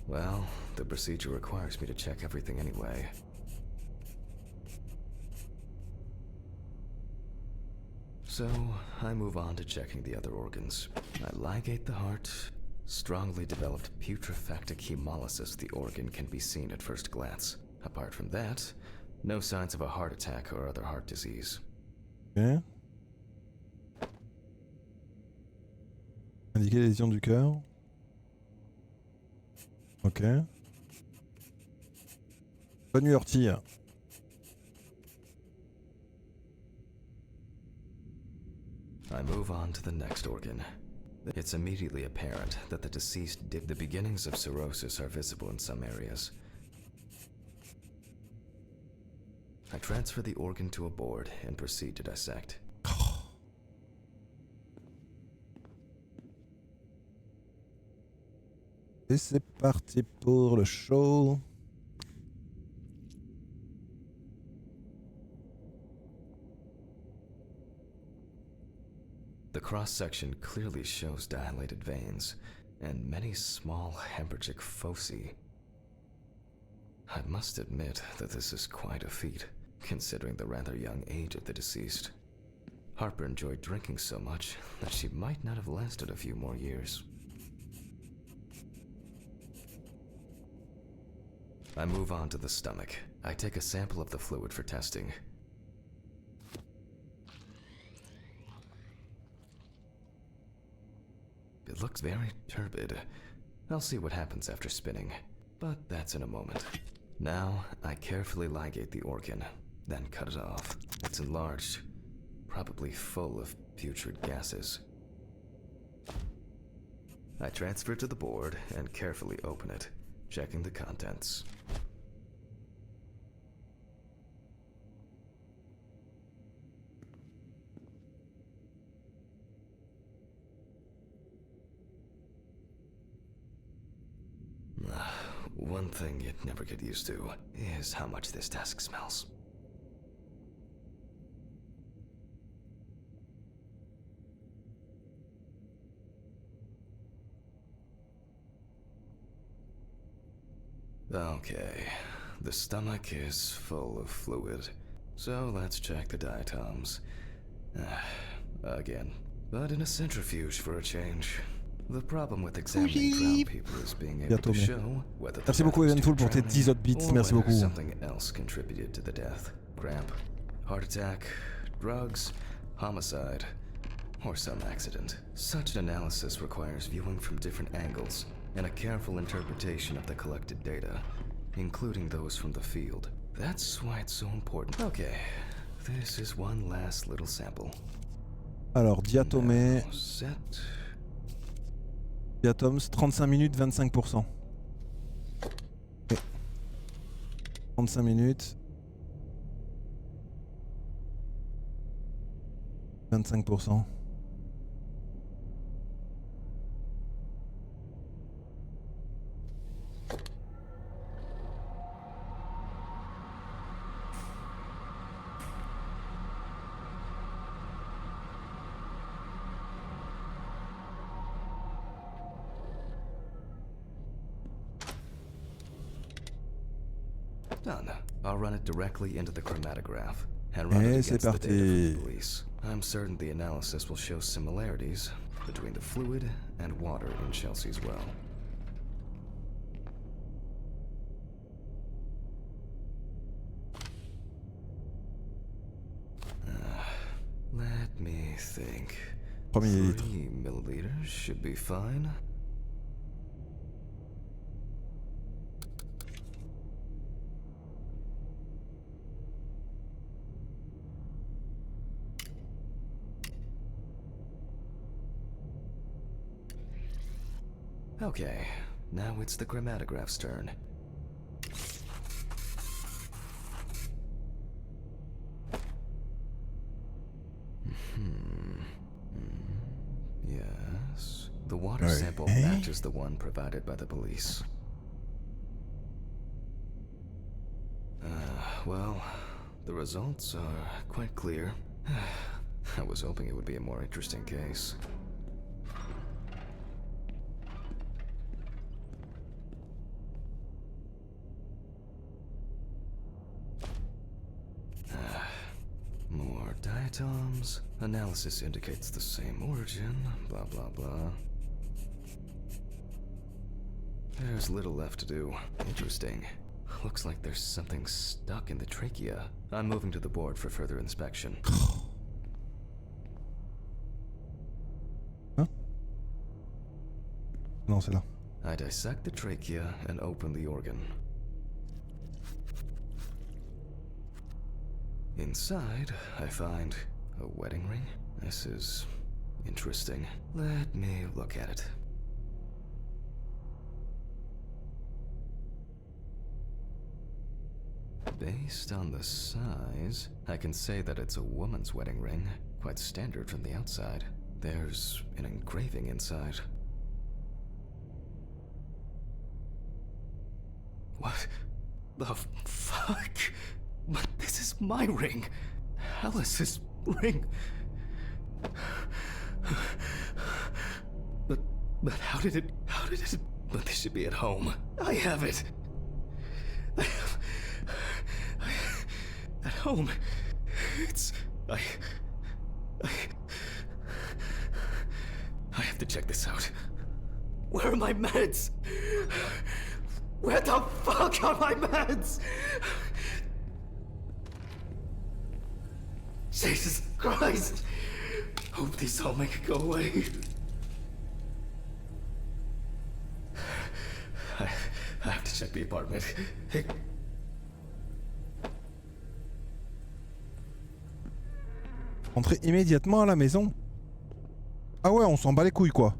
Well, the procedure requires me to check everything anyway. So, I move on to checking the other organs. I ligate the heart. Strongly developed putrefactic hemolysis the organ can be seen at first glance. Apart from that, no signs of a heart attack or other heart disease. Ok. Indiquer les lésions du cœur. Ok. Bonne nuit, Ortie. I move on to the next organ. It's immediately apparent that the deceased the beginnings of cirrhosis are visible in some areas. I transfer the organ to a board and proceed to dissect. Et c'est parti pour le show. The cross-section clearly shows dilated veins and many small hemorrhagic foci. I must admit that this is quite a feat, considering the rather young age of the deceased. Harper enjoyed drinking so much that she might not have lasted a few more years. I move on to the stomach. I take a sample of the fluid for testing. It looks very turbid. I'll see what happens after spinning, but that's in a moment. Now, I carefully ligate the organ, then cut it off. It's enlarged, probably full of putrid gases. I transfer it to the board and carefully open it, checking the contents. One thing you'd never get used to is how much this desk smells. Okay, the stomach is full of fluid, so let's check the diatoms. Again, but in a centrifuge for a change. The problem with examining drowned people is being able to show whether Merci beaucoup Evenful pour tes 10 autres bits, merci beaucoup. Something else contributed to the death. Cramp, heart attack, drugs, homicide, or some accident. Such an analysis requires viewing from different angles and a careful interpretation of the collected data, including those from the field. That's why it's so important. Okay, this is one last little sample. Alors, diatomée. Now set. Diatoms, 35 minutes, 25%. Okay. 35 minutes. 25%. Done. I'll run it directly into the chromatograph and run it Et c'est against the data from parti. the police. I'm certain the analysis will show similarities between the fluid and water in Chelsea's well. Let me think. 3 millilitres. 3 milliliters should be fine. Okay, now it's the chromatograph's turn. Yes. The water sample matches the one provided by the police. Well, the results are quite clear. I was hoping it would be a more interesting case. More diatoms. Analysis indicates the same origin. Blah, blah, blah. There's little left to do. Interesting. Looks like there's something stuck in the trachea. I'm moving to the board for further inspection. Hein? Non, c'est là. I dissect the trachea and open the organ. Inside, I find a wedding ring. This is interesting. Let me look at it. Based on the size, I can say that it's a woman's wedding ring, quite standard from the outside. There's an engraving inside. What the fuck? But this is my ring. Alice's ring. But how did it, but this should be at home. I have it. At home. It's, I have to check this out. Where are my meds? Where the fuck are my meds? Jesus Christ! Hope these all make it go away. I have to check the apartment. Entrez immédiatement à la maison. Ah ouais, on s'en bat les couilles quoi.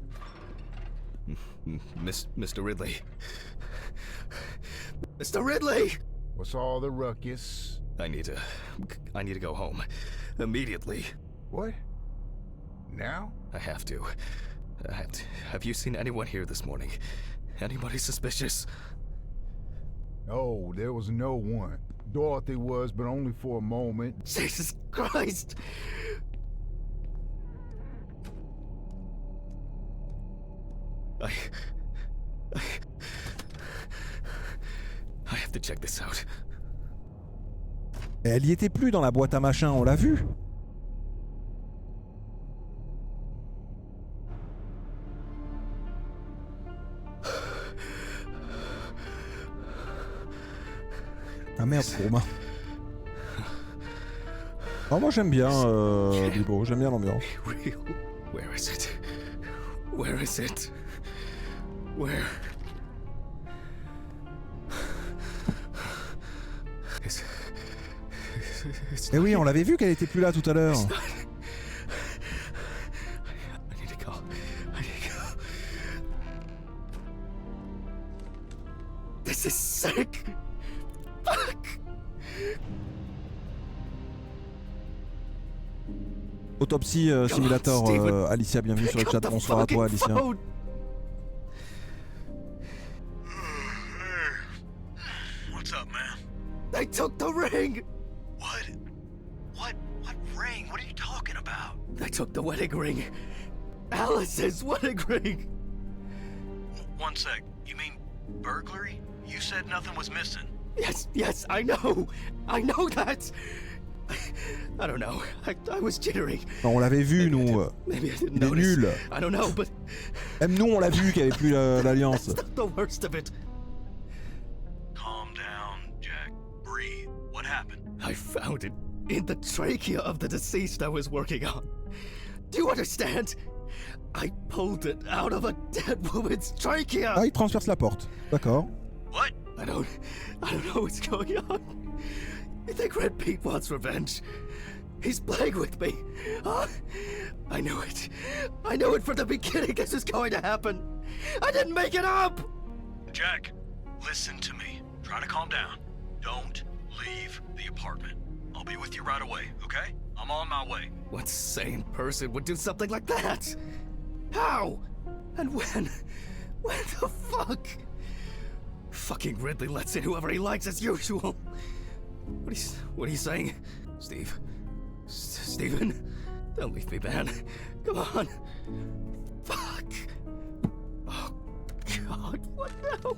Mr. Ridley. Mr. Ridley! What's all the ruckus? I need to go home. Immediately. What? Now? I have to. Have you seen anyone here this morning? Anybody suspicious? Oh, there was no one. Dorothy was, but only for a moment. Jesus Christ! I have to check this out. Elle y était plus dans la boîte à machin, on l'a vu. Ah merde, Romain. Oh, moi j'aime bien Bibo, j'aime bien l'ambiance. Where is it? Where is it? Where? Eh oui, on l'avait vu qu'elle était plus là tout à l'heure. I need to go. This is sick. Fuck. Autopsy Simulator, Alicia, bienvenue sur le chat. Bonsoir à toi, Alicia. What's up, man? They took the ring. What? What ring? What are you talking about? They took the wedding ring. Alice's wedding ring. One sec. You mean burglary? You said nothing was missing. Yes, I know that. I don't know. I was jittery. Non, on l'avait vu, nous. Maybe I didn't Il est notice. nul. I don't know, but Même nous, on l'a vu qu'il n'y avait plus l'alliance. that's not the worst of it. Calm down, Jack. Breathe. What happened? I found it in the trachea of the deceased I was working on. Do you understand? I pulled it out of a dead woman's trachea. Ah, il transperce la porte. D'accord. What? I don't know what's going on. I think Red Pete wants revenge. He's playing with me. I knew it. I knew it from the beginning. This is going to happen. I didn't make it up! Jack, listen to me. Try to calm down. Don't leave the apartment. I'll be with you right away, okay? I'm on my way. What sane person would do something like that? How? And when? When the fuck? Fucking Ridley lets in whoever he likes as usual. What are you saying? Steve? Steven? Don't leave me, man. Come on. Fuck. Oh, God, what now?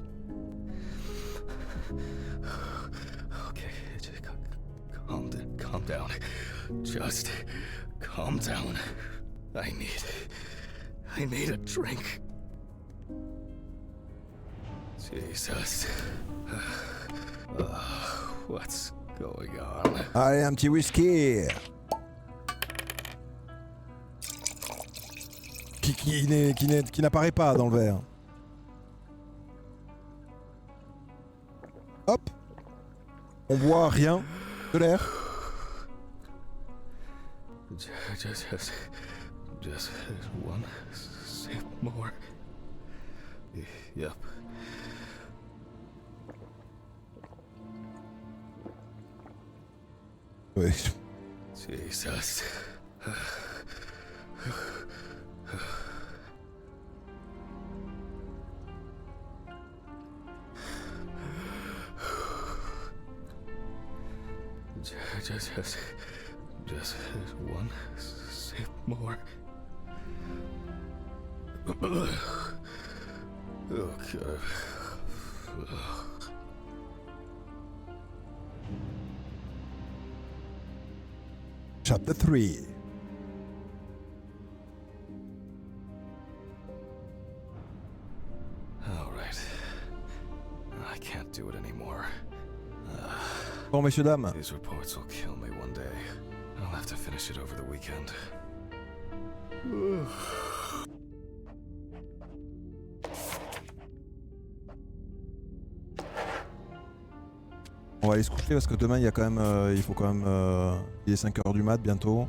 Okay, just calm down. Just calm down. I need a drink. Jesus. What's going on? Allez, un petit whisky. Qui n'apparaît pas dans le verre. Hop. On voit rien de l'air. Just one sip more. Yep. Oui. Jesus. Just one sip more. Okay. Chapter 3. All right. I can't do it anymore. Bon, messieurs, dames. These reports will kill me one day. I'll have to finish it over the weekend. On va aller se coucher parce que demain il y a quand même, il faut quand même, il est 5h du mat bientôt.